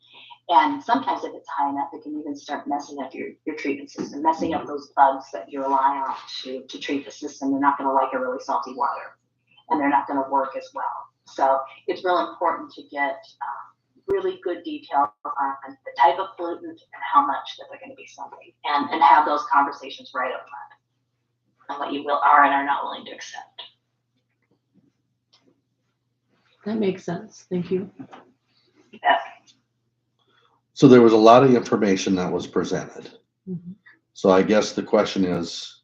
And sometimes if it's high enough, it can even start messing up your treatment system, messing up those bugs that you rely on to treat the system. They're not going to like a really salty water, and they're not going to work as well. So it's really important to get really good detail on the type of pollutant and how much that they're going to be sending, and have those conversations right up front on what you are and are not willing to accept. That makes sense. Thank you. Yeah. So there was a lot of information that was presented. Mhm. So I guess the question is,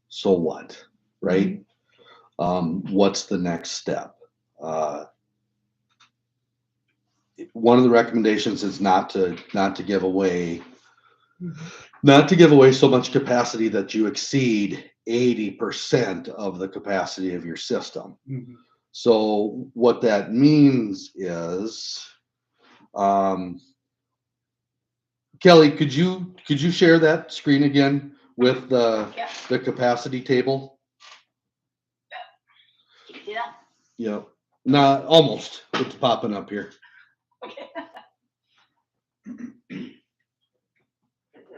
so what, right? What's the next step? One of the recommendations is not to give away, so much capacity that you exceed 80% of the capacity of your system. So what that means is, Kelly, could you share that screen again with the capacity table? You see that? Yeah, not almost. It's popping up here. Okay.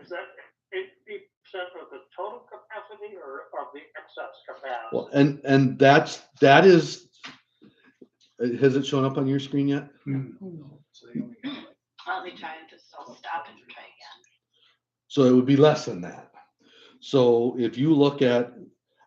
Is that 80% of the total capacity or of the excess capacity? Well, and that is. Has it shown up on your screen yet? So they only got like Let me try and I'll stop and try again. So it would be less than that. So if you look at,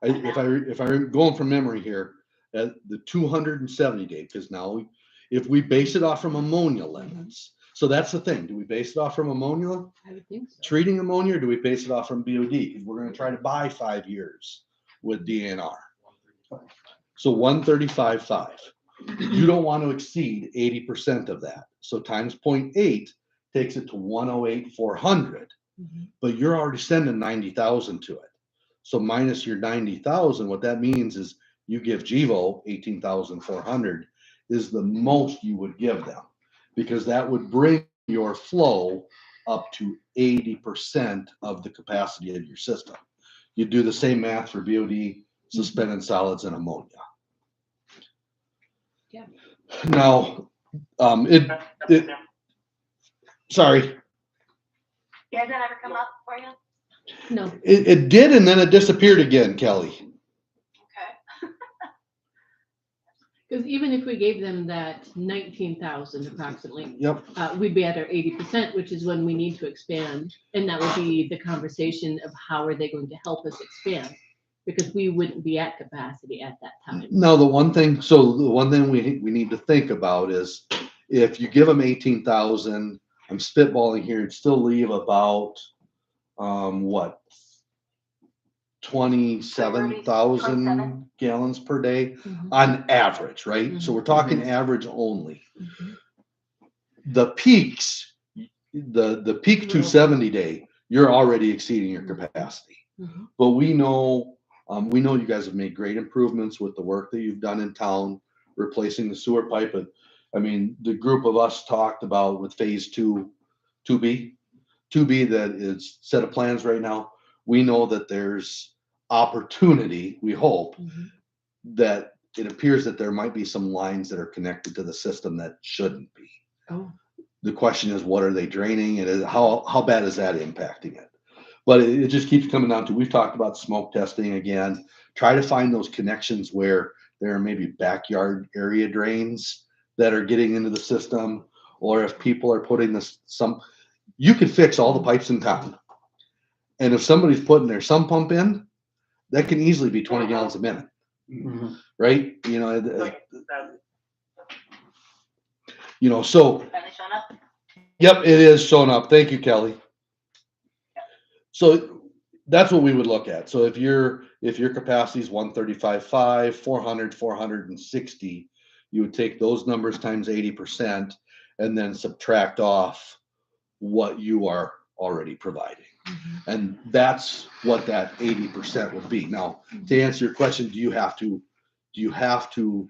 if I'm going from memory here, at the 270 day, because now if we base it off from ammonia limits, so that's the thing. Do we base it off from ammonia, I would think so. treating ammonia, or do we base it off from BOD? Because we're going to try to buy 5 years with DNR. So 135.5. You don't want to exceed 80% of that. So times 0.8 takes it to 108,400. But you're already sending 90,000 to it. So minus your 90,000, what that means is you give GEVO 18,400 is the most you would give them, because that would bring your flow up to 80% of the capacity of your system. You do the same math for BOD, suspended solids, and ammonia. Yeah. Now, sorry. Yeah, has that ever come up for you? No. It did, and then it disappeared again, Kelly. Okay. Because even if we gave them that 19,000 approximately, Yep. we'd be at our 80%, which is when we need to expand. And that would be the conversation of how are they going to help us expand? Because we wouldn't be at capacity at that time. No, the one thing we need to think about is if you give them 18,000, I'm spitballing here, it'd still leave about, what? 27,000 gallons per day Mhm. on average, right? So we're talking average only. The peaks, the peak 270 day, you're already exceeding your capacity. Mhm. But we know you guys have made great improvements with the work that you've done in town, replacing the sewer pipe. But I mean, the group of us talked about with phase 2B that is set of plans right now. We know that there's opportunity, we hope, Mhm. that it appears that there might be some lines that are connected to the system that shouldn't be. Oh, The question is, what are they draining, and how bad is that impacting it? But it just keeps coming down to, we've talked about smoke testing again, try to find those connections where there are maybe backyard area drains that are getting into the system, or if people are putting you could fix all the pipes in town. And if somebody's putting their sump pump in, that can easily be 20 gallons a minute, Mhm. right? You know, Like that. so, Finally showing up? yep, it is showing up. Thank you, Kelly. So that's what we would look at. So if your capacity is 135.5, 400, 460, you would take those numbers times 80% and then subtract off what you are already providing. And that's what that 80% would be. Now, to answer your question, do you have to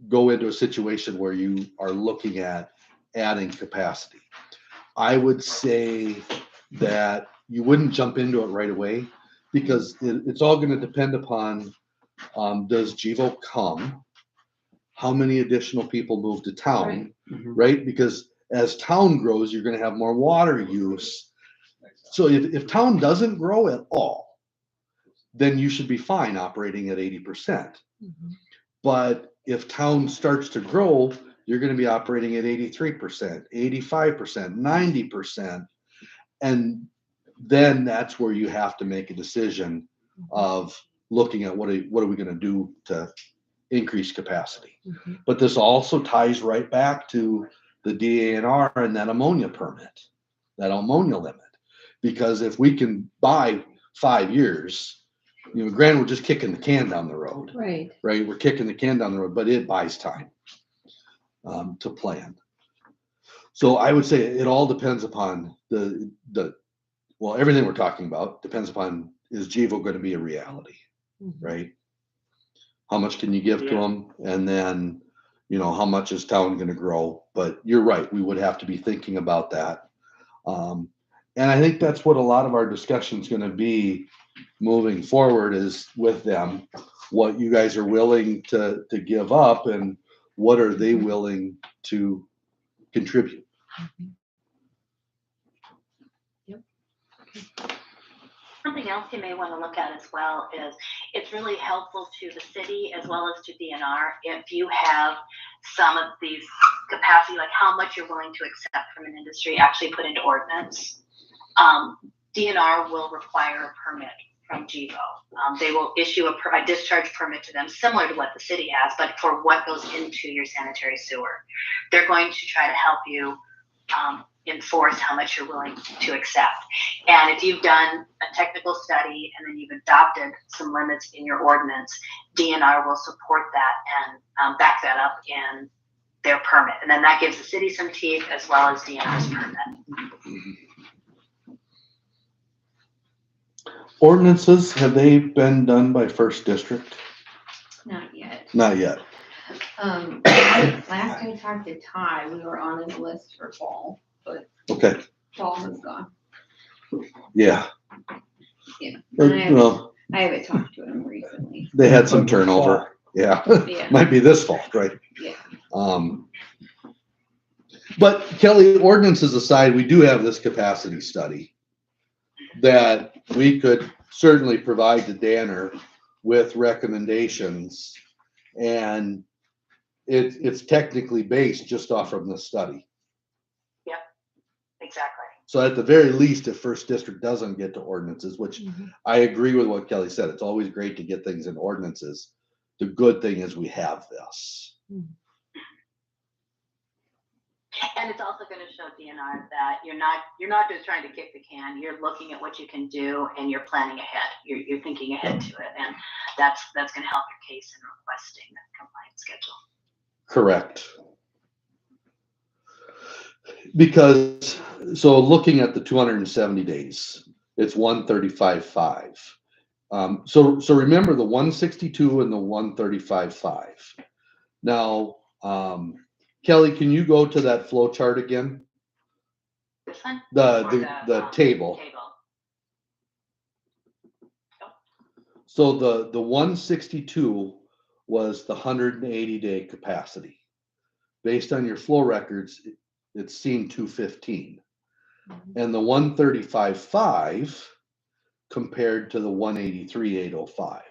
go into a situation where you are looking at adding capacity? I would say that you wouldn't jump into it right away, because it's all going to depend upon, does GEVO come? How many additional people move to town, Mhm. right? Because as town grows, you're going to have more water use. So if town doesn't grow at all, then you should be fine operating at 80%. Mhm. But if town starts to grow, you're going to be operating at 83%, 85%, 90%. And then that's where you have to make a decision of looking at what are we going to do to increase capacity. Mhm. But this also ties right back to the DANR and that ammonia permit, that ammonia limit. Because if we can buy 5 years, granted, we're just kicking the can down the road, Right. right? We're kicking the can down the road, but it buys time to plan. So I would say it all depends upon everything we're talking about depends upon, is GEVO going to be a reality, Mhm. right? How much can you give to them? And then, how much is town going to grow? But you're right, we would have to be thinking about that. And I think that's what a lot of our discussion is going to be moving forward, is with them, what you guys are willing to give up and what are they willing to contribute. Something else you may want to look at as well is it's really helpful to the city as well as to DNR if you have some of these capacity, like how much you're willing to accept from an industry, actually put into ordinance. DNR will require a permit from GEVO. They will issue a discharge permit to them, similar to what the city has, but for what goes into your sanitary sewer. They're going to try to help you enforce how much you're willing to accept. And if you've done a technical study and then you've adopted some limits in your ordinance, DNR will support that and back that up in their permit. And then that gives the city some teeth as well as DNR's permit. Ordinances, have they been done by first district? Not yet. Not yet. Last I talked to Ty, we were on his list for fall, but Okay, fall is gone. yeah. Yeah. Well, I haven't talked to him recently. they had some turnover. Yeah. Yeah. Might be this fault, right? Yeah. But Kelly, ordinances aside, we do have this capacity study that we could certainly provide to Danner with recommendations. And it's technically based just off from the study. Exactly. So at the very least, if First District doesn't get to ordinances, which Mhm. I agree with what Kelly said, it's always great to get things in ordinances. The good thing is we have this. And it's also going to show DNR that you're not just trying to kick the can. You're looking at what you can do and you're planning ahead. You're thinking ahead to it, and that's going to help your case in requesting that compliance schedule. Correct. Because, so looking at the 270 days, it's 135.5. So remember the 162 and the 135.5. Now, Kelly, can you go to that flow chart again? Which one? The table. So the 162 was the 180-day capacity. Based on your flow records, it's seen 215. And the 135.5 compared to the 183.805.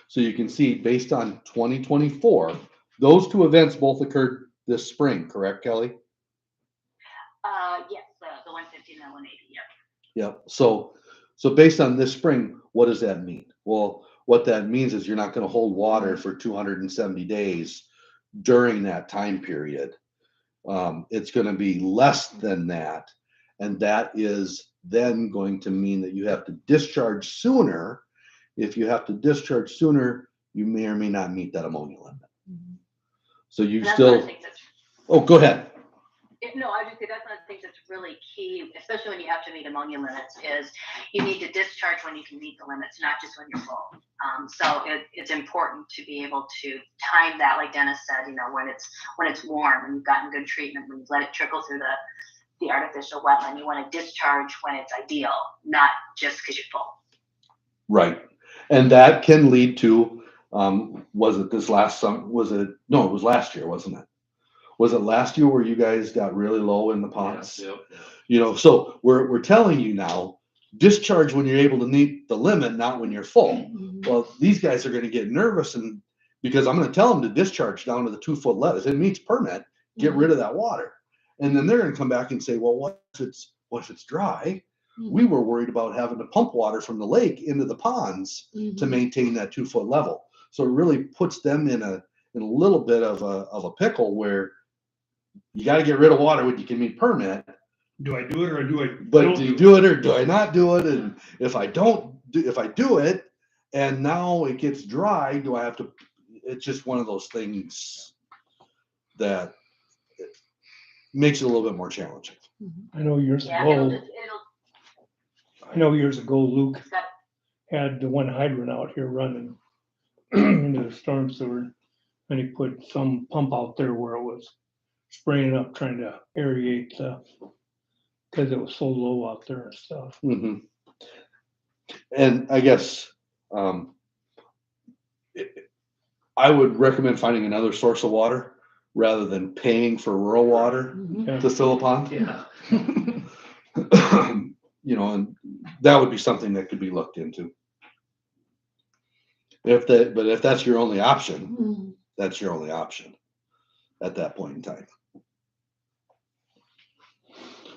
So you can see based on 2024, those two events both occurred this spring, correct, Kelly? Yes, the 150 and the 180. Yep. Yep. So based on this spring, what does that mean? Well, what that means is you're not going to hold water for 270 days during that time period. It's going to be less than that. And that is then going to mean that you have to discharge sooner. If you have to discharge sooner, you may or may not meet that ammonia limit. So you And that's one of still, the things that's, oh, go ahead. no, I just say that's one of the things that's really key, especially when you have to meet ammonia limits, is you need to discharge when you can meet the limits, not just when you're full. So it's important to be able to time that, like Dennis said, when it's warm and you've gotten good treatment, when you've let it trickle through the artificial wetland, you want to discharge when it's ideal, not just because you're full. Right. And that can lead to, was it this last summer? No, it was last year, wasn't it? Was it last year where you guys got really low in the ponds? Yep. So we're telling you now, discharge when you're able to meet the limit, not when you're full. Well, these guys are going to get nervous, and because I'm going to tell them to discharge down to the 2-foot level. If it meets permit, get rid of that water. And then they're going to come back and say, well, what if it's dry? We were worried about having to pump water from the lake into the ponds to maintain that 2-foot level. So it really puts them in a little bit of a pickle where you got to get rid of water when you can meet permit. Do I do it or do I? But do you do it or do I not do it? And if I do it and now it gets dry, do I have to? It's just one of those things that makes it a little bit more challenging. I know years Yeah, ago, Luke it's got, had the one hydrant out here running into the storm sewer. And he put some pump out there where it was spraying up, trying to aerate because it was so low out there and stuff. Mm-hmm. And I guess I would recommend finding another source of water rather than paying for rural water Yeah. to fill a pond. Yeah. And that would be something that could be looked into. But if that's your only option, that's your only option at that point in time.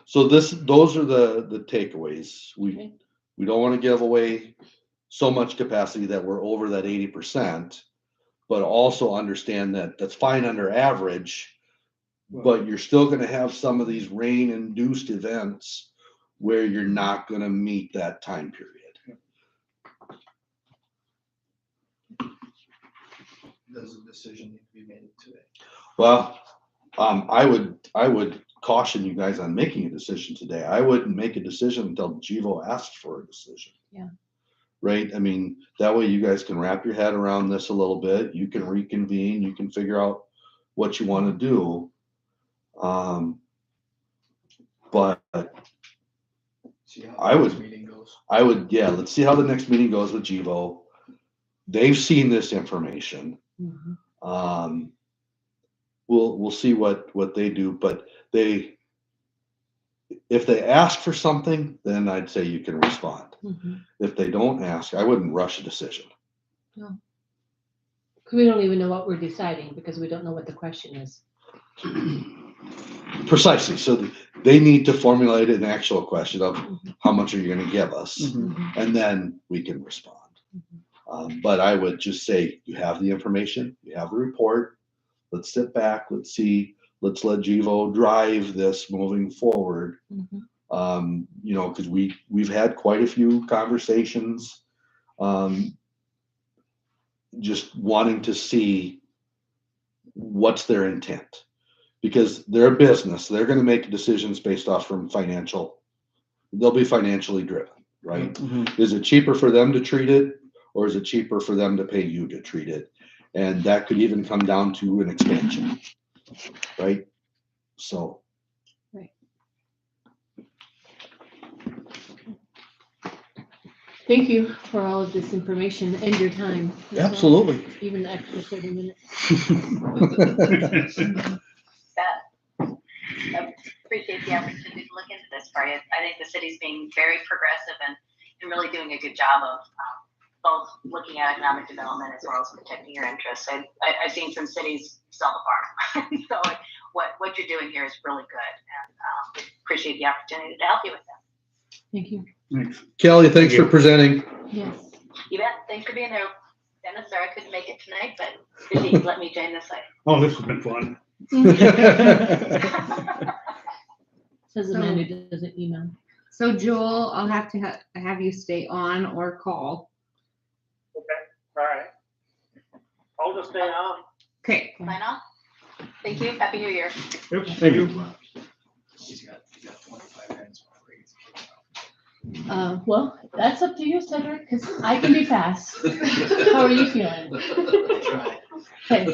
So those are the takeaways. We don't want to give away so much capacity that we're over that 80%, but also understand that that's fine under average, but you're still going to have some of these rain-induced events where you're not going to meet that time period. Does a decision need to be made today? Well, I would caution you guys on making a decision today. I wouldn't make a decision until GEVO asks for a decision. Yeah. Right? I mean, that way you guys can wrap your head around this a little bit. You can reconvene. You can figure out what you want to do. But See how I would- this meeting goes. let's see how the next meeting goes with GEVO. They've seen this information. We'll see what they do, but if they ask for something, then I'd say you can respond. If they don't ask, I wouldn't rush a decision. No. 'Cause we don't even know what we're deciding because we don't know what the question is. Precisely. So they need to formulate an actual question of how much are you going to give us? Mhm. And then we can respond. But I would just say, you have the information, you have a report. Let's sit back, let's see, let's let Givo drive this moving forward. You know, because we've had quite a few conversations, just wanting to see what's their intent. Because they're a business, they're going to make decisions based off from financial, they'll be financially driven, right? Mhm. Is it cheaper for them to treat it, or is it cheaper for them to pay you to treat it? And that could even come down to an expansion, right? So. Thank you for all of this information and your time. as well. Absolutely. Even the extra 30 minutes. Appreciate the opportunity to look into this for you. I think the city's being very progressive and really doing a good job of both looking at economic development as well as protecting your interests. I've seen some cities sell the farm. So what you're doing here is really good, and appreciate the opportunity to help you with that. Thank you. Thanks. Kelly, thanks for presenting. Yes. You bet. Thanks for being there. Dennis, sorry I couldn't make it tonight, but appreciate you letting me join this site. Oh, this has been fun. Says Amanda doesn't email. So Joel, I'll have to have you stay on or call. Okay, all right. I'll just stay on. Okay. Sign off. Thank you. Happy New Year. Yep, thank you. Well, that's up to you, Cedric, because I can be fast. How are you feeling? Okay.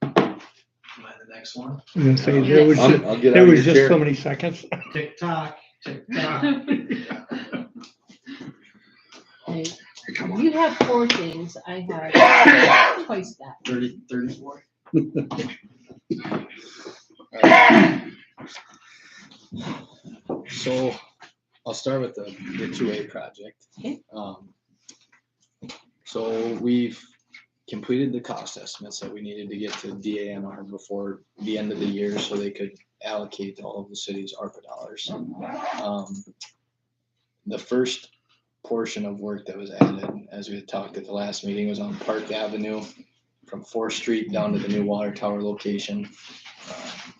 The next one. I'm gonna say, there was, I'll get there out of was your just chair. so many seconds. Tick tock, tick tock. Okay. You have 4 things. I have twice that. 34. So I'll start with the 2A project. Okay. So we've completed the cost estimates that we needed to get to DANR before the end of the year so they could allocate all of the city's ARPA dollars. The first portion of work that was added, as we had talked at the last meeting, was on Park Avenue from 4th Street down to the new water tower location.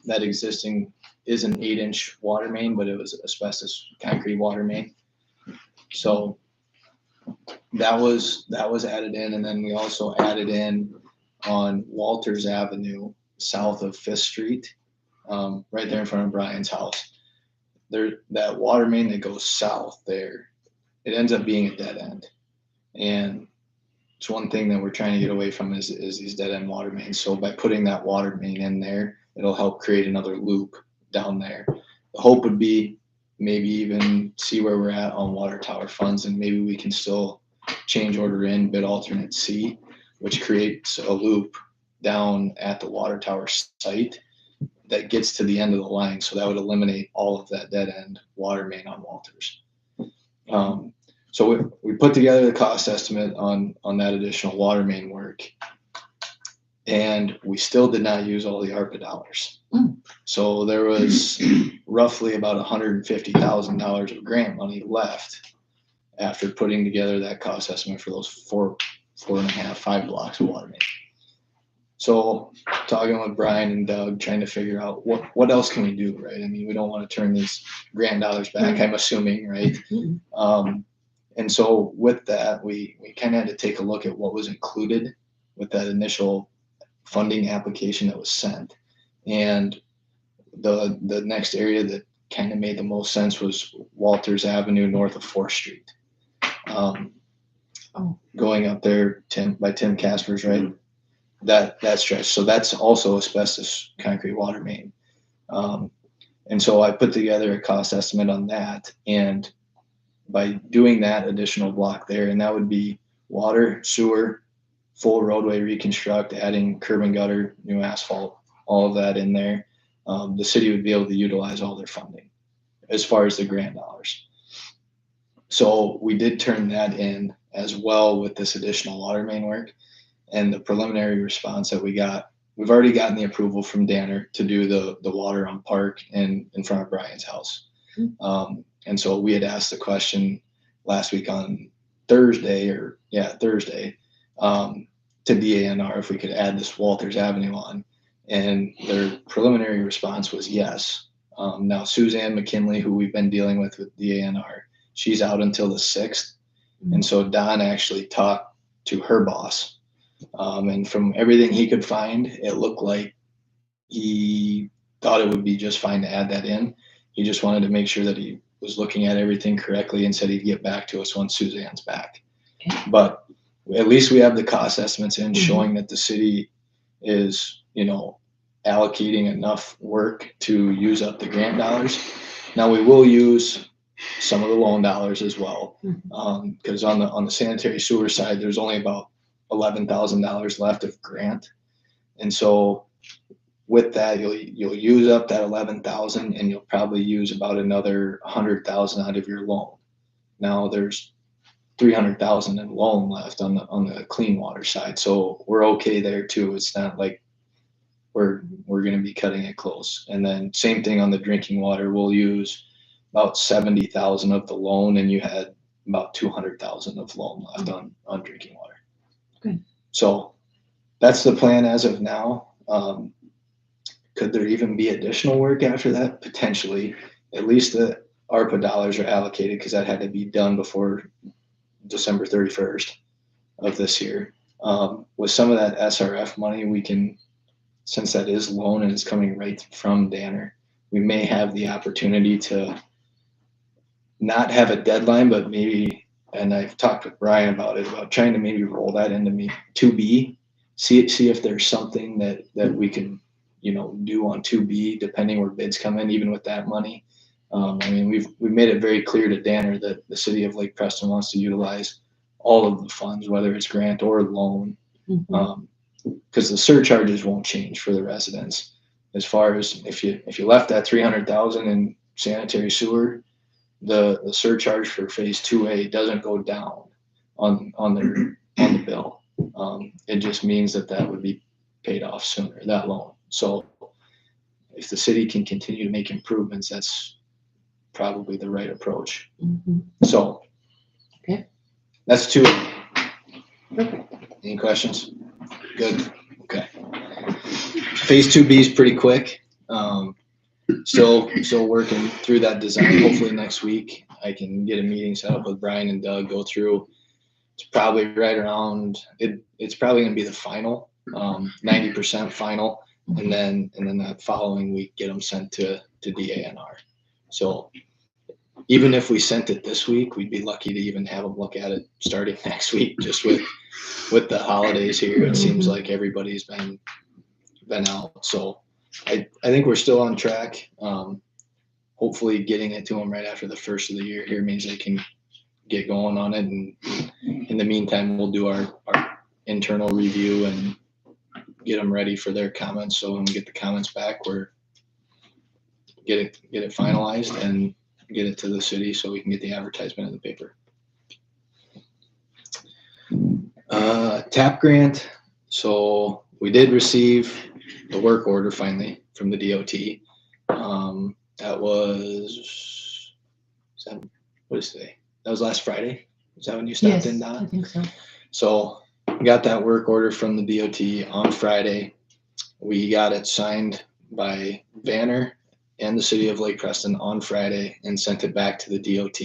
That existing is an 8-inch water main, but it was asbestos concrete water main. So that was added in, and then we also added in on Walters Avenue south of 5th Street, right there in front of Brian's house. That water main that goes south there, it ends up being a dead end. And it's one thing that we're trying to get away from is these dead end water mains. So by putting that water main in there, it'll help create another loop down there. The hope would be maybe even see where we're at on water tower funds, and maybe we can still change order in bid alternate C, which creates a loop down at the water tower site that gets to the end of the line. So that would eliminate all of that dead end water main on Walters. So we put together the cost estimate on that additional water main work, and we still did not use all the ARPA dollars. So there was roughly about $150,000 of grant money left after putting together that cost estimate for those 4.5 blocks of water main. So talking with Brian and Doug, trying to figure out what else can we do, right? I mean, we don't want to turn these grant dollars back, I'm assuming, right? And so with that, we kind of had to take a look at what was included with that initial funding application that was sent. And the next area that kind of made the most sense was Walters Avenue north of 4th Street. Going up there by Tim Casper's, right? That stretch. So that's also asbestos concrete water main. And so I put together a cost estimate on that. And by doing that additional block there, and that would be water, sewer, full roadway reconstruct, adding curb and gutter, new asphalt, all of that in there, the city would be able to utilize all their funding as far as the grant dollars. So we did turn that in as well with this additional water main work. And the preliminary response that we got, we've already gotten the approval from Danner to do the water on Park and in front of Brian's house. And so we had asked the question last week on Thursday, to DANR if we could add this Walters Avenue on. And their preliminary response was yes. Now Suzanne McKinley, who we've been dealing with DANR, she's out until the 6th. And so Don actually talked to her boss. And from everything he could find, it looked like he thought it would be just fine to add that in. He just wanted to make sure that he was looking at everything correctly and said he'd get back to us once Suzanne's back. Okay. But at least we have the cost estimates in showing that the city is, allocating enough work to use up the grant dollars. Now we will use some of the loan dollars as well. Because on the sanitary sewer side, there's only about $11,000 left of grant. And so with that, you'll use up that 11,000 and you'll probably use about another 100,000 out of your loan. Now there's 300,000 in loan left on the clean water side. So we're okay there too. It's not like we're going to be cutting it close. And then same thing on the drinking water, we'll use about 70,000 of the loan and you had about 200,000 of loan left on drinking water. Good. So that's the plan as of now. Could there even be additional work after that? Potentially. At least the ARPA dollars are allocated because that had to be done before December 31st of this year. With some of that SRF money, we can, since that is loan and it's coming right from Danner, we may have the opportunity to not have a deadline, but maybe, and I've talked with Brian about it, about trying to maybe roll that into 2B, see if there's something that we can, do on 2B, depending where bids come in, even with that money. We've made it very clear to Danner that the city of Lake Preston wants to utilize all of the funds, whether it's grant or loan, because the surcharges won't change for the residents. As far as if you left that 300,000 in sanitary sewer, the surcharge for phase 2A doesn't go down on the bill. It just means that would be paid off sooner, that loan. So if the city can continue to make improvements, that's probably the right approach. So Okay. That's 2. Perfect. Any questions? Good. Okay. Phase 2B is pretty quick. Still working through that design. Hopefully next week I can get a meeting set up with Brian and Doug, go through. It's probably right around it's probably going to be the final, 90% final, and then that following week get them sent to DANR. So even if we sent it this week, we'd be lucky to even have them look at it starting next week. Just with the holidays here, it seems like everybody's been out. So I think we're still on track. Hopefully getting it to them right after the first of the year here means they can get going on it. And in the meantime, we'll do our internal review and get them ready for their comments. So when we get the comments back, we're get it finalized and get it to the city so we can get the advertisement in the paper. TAP grant. So we did receive the work order finally from the DOT. That was, what is today? That was last Friday. Is that when you stopped in, Donna? I think so. So we got that work order from the DOT on Friday. We got it signed by Vanner and the city of Lake Preston on Friday and sent it back to the DOT.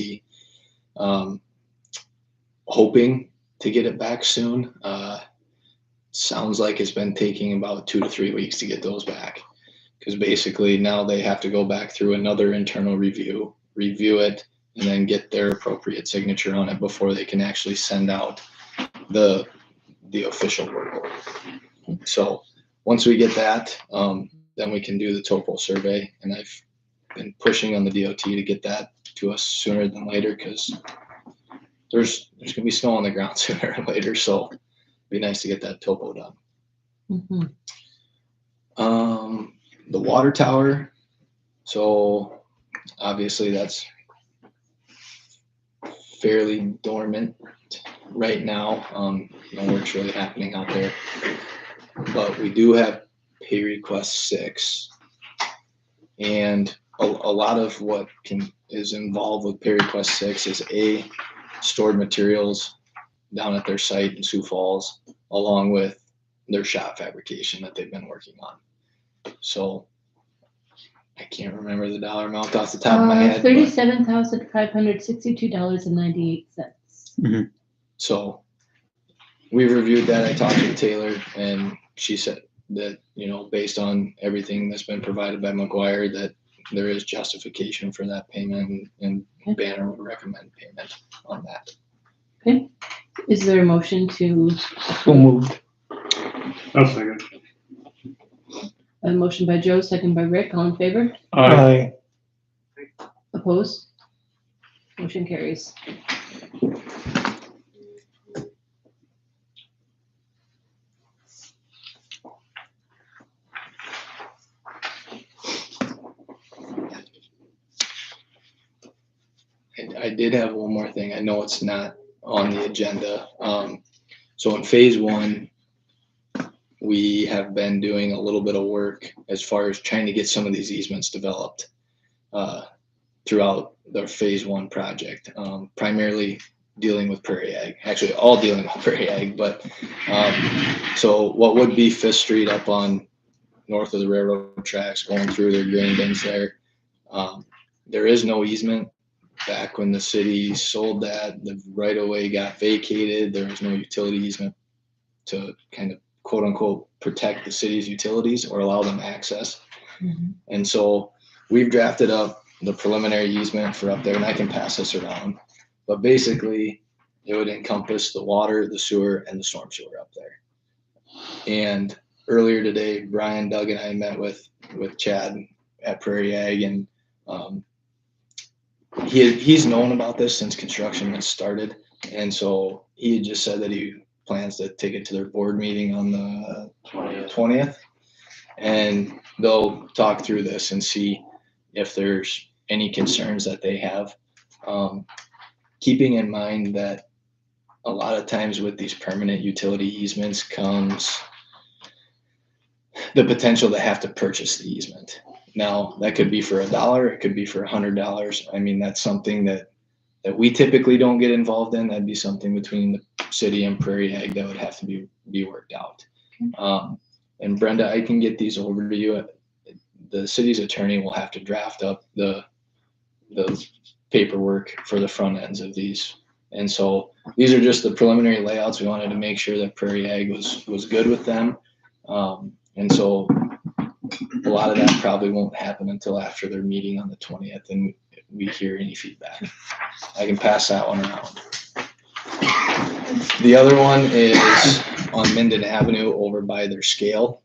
Hoping to get it back soon. Sounds like it's been taking about 2 to 3 weeks to get those back. Because basically now they have to go back through another internal review it, and then get their appropriate signature on it before they can actually send out the official work order. So once we get that, then we can do the topo survey. And I've been pushing on the DOT to get that to us sooner than later because there's going to be snow on the ground sooner or later. So it'd be nice to get that topo done. The water tower. So obviously that's fairly dormant right now. No work's really happening out there. But we do have pay request 6. And a lot of what is involved with pay request 6 is stored materials down at their site in Sioux Falls, along with their shop fabrication that they've been working on. So I can't remember the dollar amount off the top of my head. but- $37,562.98. So we reviewed that. I talked to Taylor and she said that, based on everything that's been provided by McGuire, that there is justification for that payment, and Banner would recommend payment on that. Okay, is there a motion to? So moved. I'll second. A motion by Joe, second by Rick, all in favor? Aye. Opposed? Motion carries. I did have one more thing. I know it's not on the agenda. So in phase 1, we have been doing a little bit of work as far as trying to get some of these easements developed throughout the phase 1 project, primarily dealing with Prairie Ag, actually all dealing with Prairie Ag. But so what would be 5th Street up on north of the railroad tracks, going through their grain bins there. There is no easement. Back when the city sold that, the right of way got vacated. There was no utility easement to kind of quote unquote protect the city's utilities or allow them access. Mhm. And so we've drafted up the preliminary easement for up there, and I can pass this around. But basically, it would encompass the water, the sewer, and the storm sewer up there. And earlier today, Brian, Doug, and I met with Chad at Prairie Ag, and he's known about this since construction has started. And so he had just said that he plans to take it to their board meeting on the 20th. And they'll talk through this and see if there's any concerns that they have. Keeping in mind that a lot of times with these permanent utility easements comes the potential to have to purchase the easement. Now, that could be for $1, it could be for $100. I mean, that's something that we typically don't get involved in. That'd be something between the city and Prairie Ag that would have to be worked out. And Brenda, I can get these over to you. The city's attorney will have to draft up the paperwork for the front ends of these. And so these are just the preliminary layouts. We wanted to make sure that Prairie Ag was good with them. And so a lot of that probably won't happen until after their meeting on the 20th and we hear any feedback. I can pass that one around. The other one is on Minden Avenue over by their scale.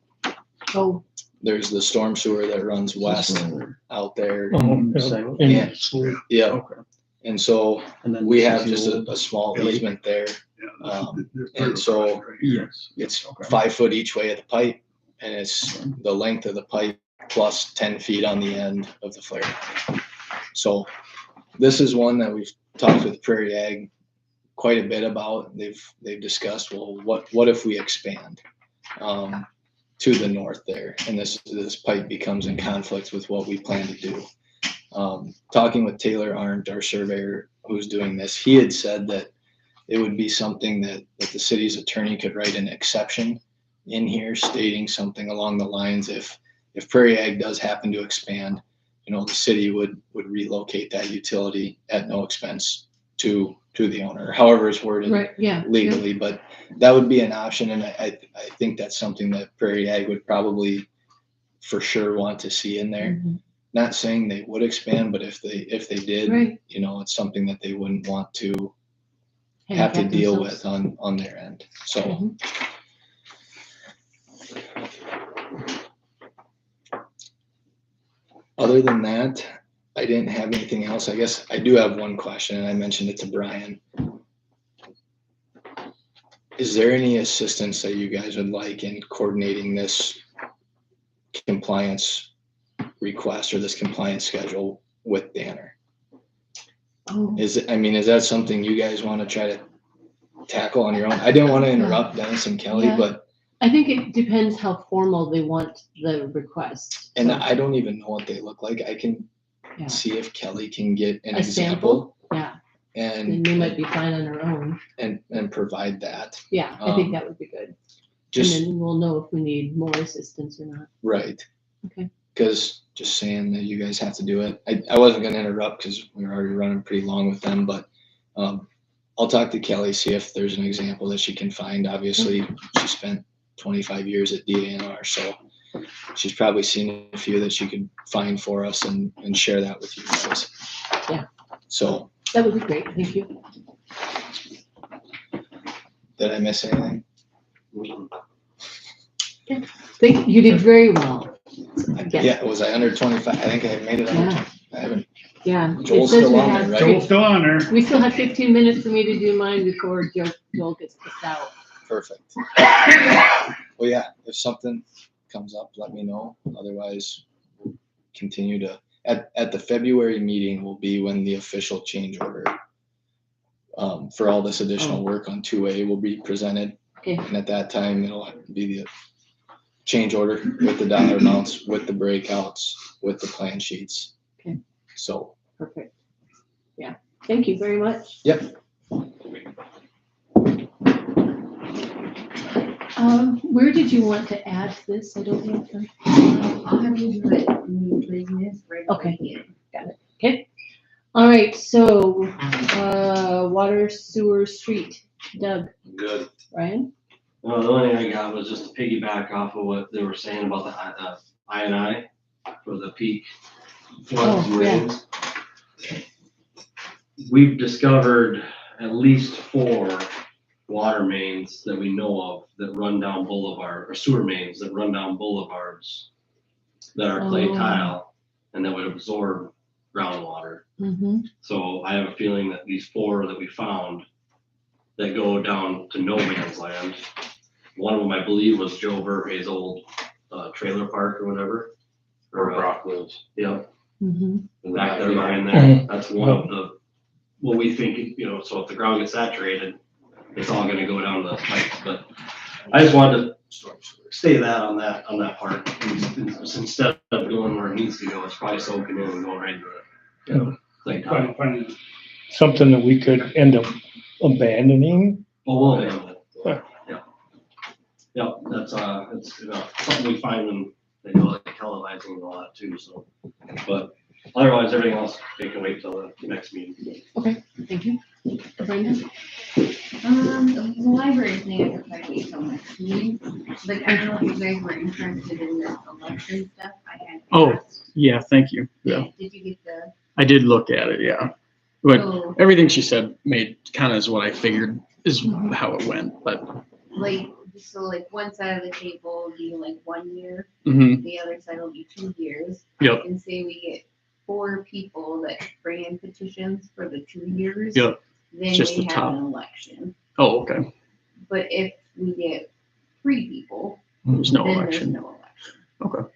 Oh, There's the storm sewer that runs west out there. Oh, Yeah. yeah. Yeah. Okay. And so And then we this have is just the old- a small Really? easement there. Yeah, And so Yes. it's Okay. 5 foot each way of the pipe, and it's the length of the pipe plus 10 feet on the end of the flare. So this is one that we've talked with Prairie Ag quite a bit about. They've discussed, well, what if we expand to the north there, and this pipe becomes in conflict with what we plan to do. Talking with Taylor Arndt, our surveyor who's doing this, he had said that it would be something that the city's attorney could write an exception in here stating something along the lines, if Prairie Ag does happen to expand, the city would relocate that utility at no expense to the owner, however it's worded right, yeah. legally, but that would be an option. And I think that's something that Prairie Ag would probably for sure want to see in there. Mhm. Not saying they would expand, but if they did, Right. it's something that they wouldn't want to have to Handicap deal themselves. with on their end. So Mhm. other than that, I didn't have anything else. I guess I do have one question, and I mentioned it to Brian. Is there any assistance that you guys would like in coordinating this compliance request or this compliance schedule with Danner? Oh, Is that something you guys want to try to tackle on your own? I didn't want to interrupt Dennis and Kelly, Yeah. but, I think it depends how formal they want the request. and So, I don't even know what they look like. I can Yeah. see if Kelly can get an A example sample? Yeah, and and, we might be fine on our own. and provide that. Yeah, I think Um, that would be good. Just, And then we'll know if we need more assistance or not. right. Okay. Cause just saying that you guys have to do it. I wasn't gonna interrupt because we were already running pretty long with them, but, I'll talk to Kelly, see if there's an example that she can find. Obviously, she spent 25 years at DANR, so she's probably seen a few that she could find for us and share that with you guys. Yeah. So, That would be great, thank you. did I miss anything? Think you did very well. Yes. Yeah, was I under 25? I think I made it under. Yeah. I haven't. Yeah. It Joel's says still we on have there, right? Joel's still on there. We still have 15 minutes for me to do mine before Joel gets pissed out. Perfect. Well, yeah, if something comes up, let me know. Otherwise, we'll continue to, at the February meeting will be when the official change order for all this additional work on 2A will be presented. Okay. And at that time, it'll be the change order with the dollar amounts, with the breakouts, with the plan sheets. Okay. So, Perfect. Yeah, thank you very much. yep. Where did you want to add this? I don't know. I'll have you do it in new business right Okay. away. Okay. All right, so, water, sewer, street, Doug, Good. Ryan? No, the only thing I got was just to piggyback off of what they were saying about the I for the peak floods and Oh, yeah. rains. We've discovered at least 4 water mains that we know of that run down boulevard, or sewer mains that run down boulevards that are clay Oh. tile and that would absorb groundwater. Mm-hmm. So I have a feeling that these 4 that we found that go down to no man's land. One of them, I believe, was Joe Verhey's old trailer park or whatever. Or Brock lives. Yep, Mm-hmm. back there behind there. That's one of the, what we think, so if the ground gets saturated, it's all gonna go down the pipes. But I just wanted to say that on that part. Instead of going where it needs to go, it's probably soaking in and going right into the clay tile. Something that we could end up abandoning. Well, yeah. Yep, that's, it's, something we find when they go like televising and all that too, so. But otherwise, everything else, they can wait till the next meeting. Okay, thank you. Brenda? The library thing I could probably wait till next meeting, but I don't know if you guys were interested in the election stuff I had. Oh. asked. Yeah, thank you. Yeah, Did you get the, I did look at it, yeah. But so, everything she said made kind of is what I figured is how it went, but, like, one side of the table will be like 1 year, mhm, the other side will be 2 years. Yep. And say we get 4 people that bring in petitions for the 2 years. Yep. Then Just we the have top. an election. oh, okay. But if we get 3 people, There's no then election. there's no election. Okay.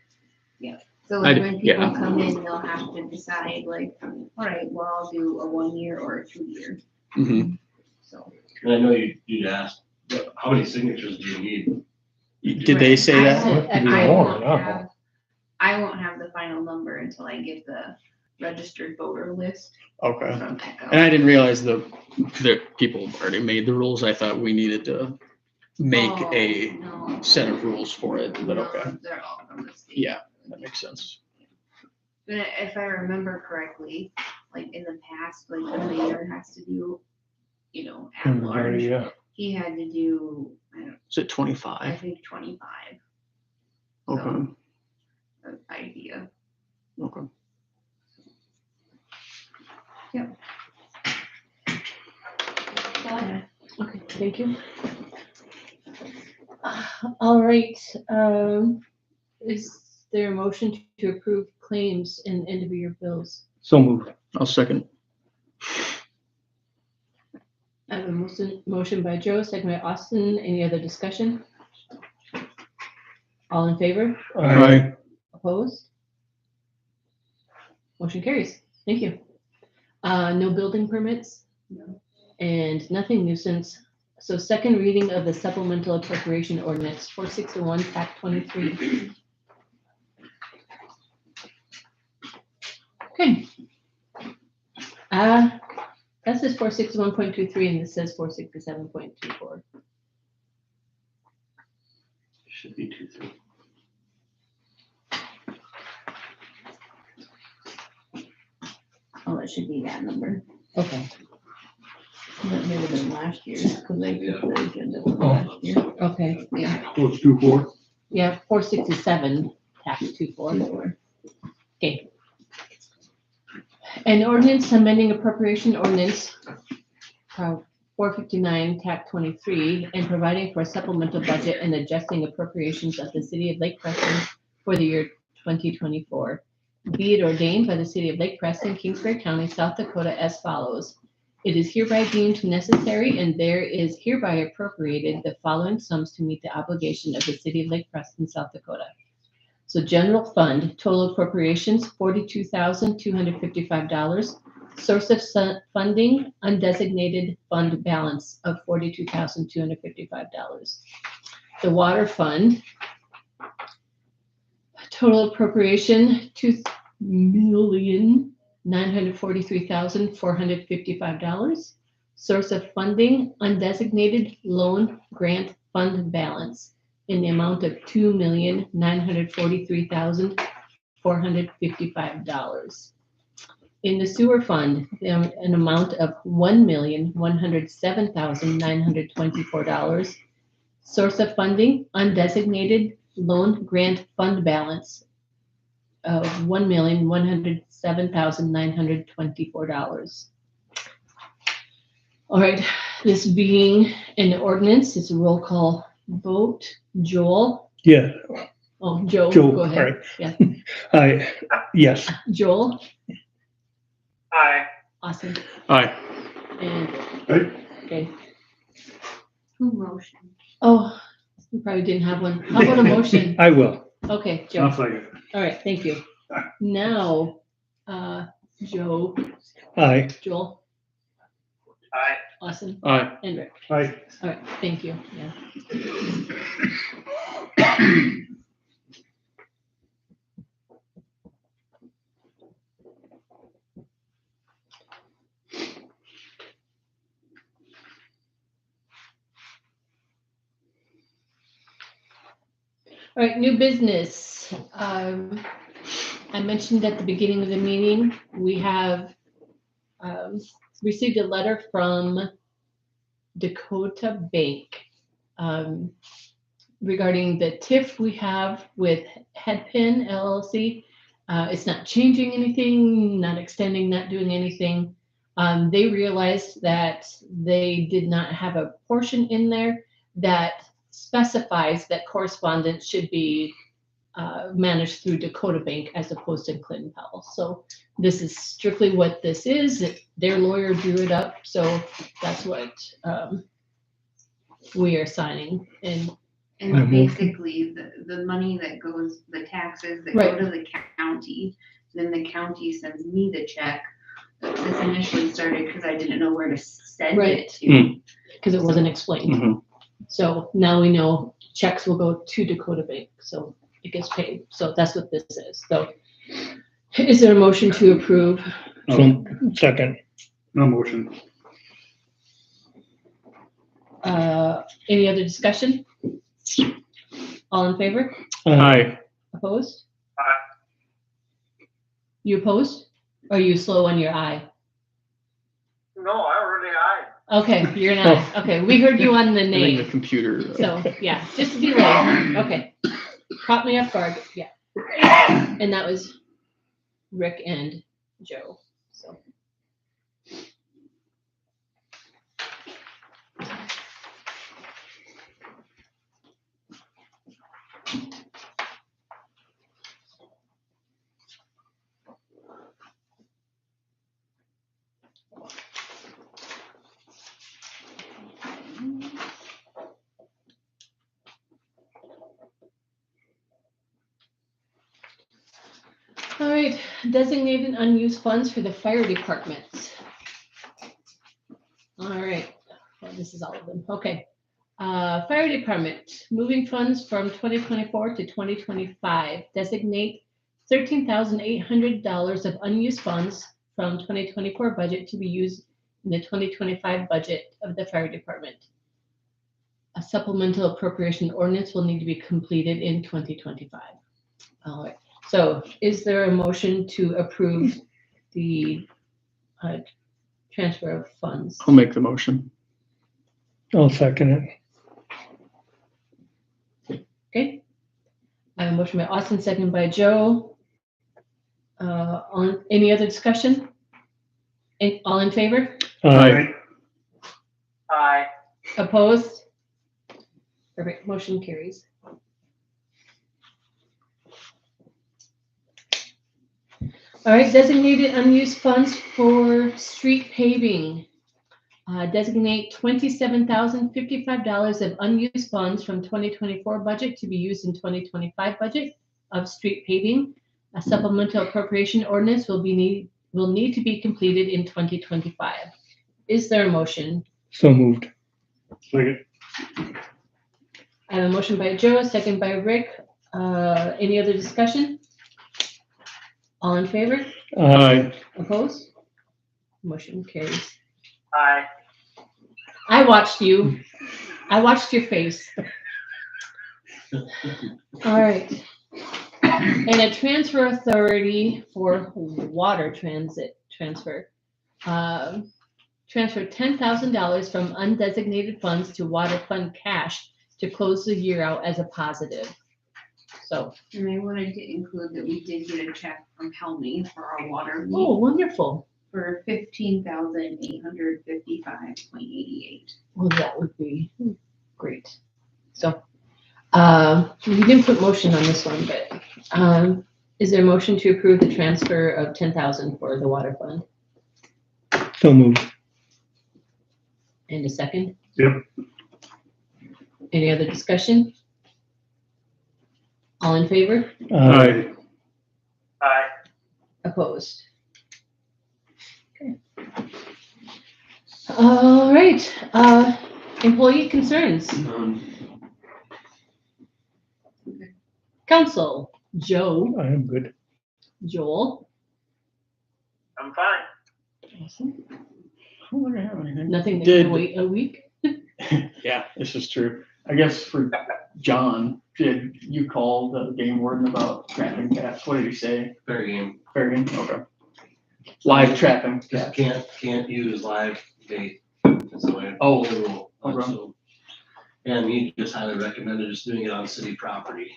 Yeah, so I like d- when people yeah. come in, they'll have to decide like, all right, well, I'll do a 1 year or a 2 year, Mhm. so. And I know you'd asked, how many signatures do you need? Did they say that? I won't have the final number until I get the registered voter list Okay. from Echo. And I didn't realize that people already made the rules. I thought we needed to make Oh, a no. set of rules for it, but No, okay. They're all from the state. Yeah, that makes sense. But if I remember correctly, like in the past, like the mayor has to do, at large, Yeah. he had to do, Is it I 25? think 25. Okay, So, the idea. okay. Okay, thank you. All right, is there a motion to approve claims and end of year bills? So moved. I'll second. I have a motion by Joe, second by Austin. Any other discussion? All in favor? Aye. Opposed? Motion carries. Thank you. No building permits? No. And nothing nuisance. So second reading of the supplemental appropriation ordinance 4601, Act 23. Okay. That says 461.23 and this says 467.24. Should be 2-3. Oh, it should be that number. Okay. That may have been last year, because I Yeah. put the agenda for last year. Okay. Yeah. What's 2-4? Yeah, 467, tax 24. Okay. An ordinance amending appropriation ordinance 459, TAC 23, and providing for a supplemental budget and adjusting appropriations of the city of Lake Preston for the year 2024. Be it ordained by the city of Lake Preston, Kingsbury County, South Dakota as follows. It is hereby deemed necessary and there is hereby appropriated the following sums to meet the obligation of the city of Lake Preston, South Dakota. So general fund, total appropriations, $42,255. Source of funding, undesignated fund balance of $42,255. The water fund, total appropriation, $2,943,455. Source of funding, undesignated loan grant fund balance in the amount of $2,943,455. In the sewer fund, an amount of $1,107,924. Source of funding, undesignated loan grant fund balance of $1,107,924. All right, this being an ordinance, it's a roll call vote. Joel? Yeah, Oh, Joe, Joe, go all ahead. right. Yeah. Yes, Joel? Aye. Awesome. Aye. And, Aye. okay. Who motion? Oh, you probably didn't have one. How about a motion? I will. Okay, I'll Joe. second. All right, thank you. Now, Joe, Aye. Joel, Aye. Austin, Aye. and Rick. Aye. All right, thank you. Yeah. All right, new business. I mentioned at the beginning of the meeting, we have received a letter from Dakota Bank regarding the TIF we have with Headpin LLC. It's not changing anything, not extending, not doing anything. They realized that they did not have a portion in there that specifies that correspondence should be managed through Dakota Bank as opposed to Clinton Powell. So this is strictly what this is. Their lawyer drew it up, so that's what we are signing. And And basically, the money that goes, the taxes that go Right. to the county, then the county sends me the check. This initially started because I didn't know where to send Right. it to. because it wasn't explained. Mhm. So now we know checks will go to Dakota Bank, so it gets paid. So that's what this is. So is there a motion to approve? So, second. No motion. Any other discussion? All in favor? Aye. Opposed? Aye. You opposed? Or are you slow on your eye? No, I already aye. Okay, you're an eye. Okay, we heard you on the I think the name. computer. So, yeah, just to be like, okay. Caught me off guard, yeah. And that was Rick and Joe, so. All right, designated unused funds for the fire department. this is all of them. Okay. Fire department, moving funds from 2024 to 2025. Designate $13,800 of unused funds from 2024 budget to be used in the 2025 budget of the fire department. A supplemental appropriation ordinance will need to be completed in 2025. All right. So is there a motion to approve the transfer of funds? I'll make the motion. I'll second it. Okay. I have a motion by Austin, second by Joe. On any other discussion? All in favor? Aye. Aye. Opposed? Perfect. Motion carries. All right, designated unused funds for street paving. Designate $27,055 of unused funds from 2024 budget to be used in 2025 budget of street paving. A supplemental appropriation ordinance will need to be completed in 2025. Is there a motion? So moved. Second. I have a motion by Joe, a second by Rick. Any other discussion? All in favor? Aye. Opposed? Motion carries. Aye. I watched you. I watched your face. All right. And a transfer authority for water transit transfer. Transfer $10,000 from undesignated funds to water fund cash to close the year out as a positive. So, And I wanted to include that we did get a check from Helmy for our water leak oh, wonderful. for $15,855.88. Well, that would be great. So, we didn't put motion on this one, but is there a motion to approve the transfer of $10,000 for the water fund? So moved. And a second? Yep. Any other discussion? All in favor? Aye. Aye. Opposed? Okay. All right, employee concerns. Council, Joe, I am good. Joel. I'm fine. Awesome. I don't think I have anything. Nothing that Did- can wait a week? Yeah, this is true. I guess for John, did you call the game warden about trapping cats? What did he say? Fair game. Fair game? Okay. Live trapping Just cats. can't use live bait. That's the way. Oh, the rule. okay. So, and he just highly recommended just doing it on city property.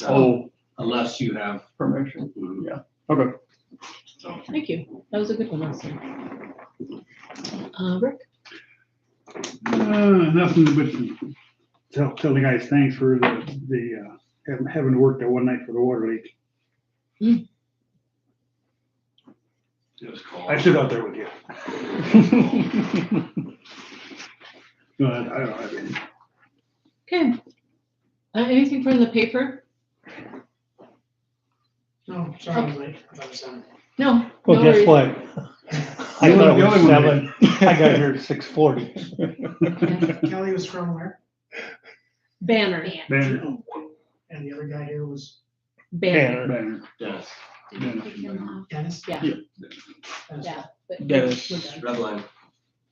Oh, Unless you have. permission. Yeah. Okay. So, Thank you. That was a good one also. Rick? Nothing but tell the guys thanks for having to work that one night for the water leak. it was called. I stood out there with you. No, I don't have any. Okay. Anything from the paper? No, sorry, I was late. I thought it was 7. No. Well, no guess worries. what? I thought The it only was one 7. I got here at 6:40. Kelly was from where? Banner. Banner. And the other guy here was Banner. Banner. Yes. Did you pick him up? Dennis? Yeah. Yeah. Dennis. Yeah. but Dennis. we're done. Red line.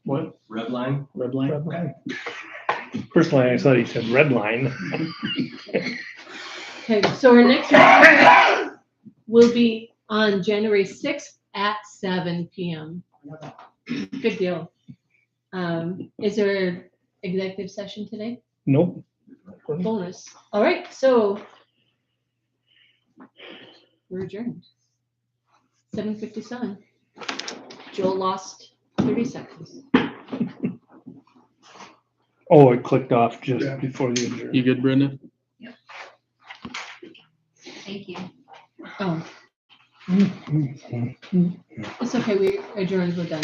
What? Red line. Red line? Red line. First line, I thought he said red line. Okay, so our next meeting will be on January 6th at 7 p.m. Good deal. Is there an executive session today? Nope. Bonus. All right, so we're adjourned. 7:57. Joel lost 30 seconds. Oh, it clicked off just before the adjournment. You good, Brenda? Thank you. Oh, it's okay. We adjourned. We're done.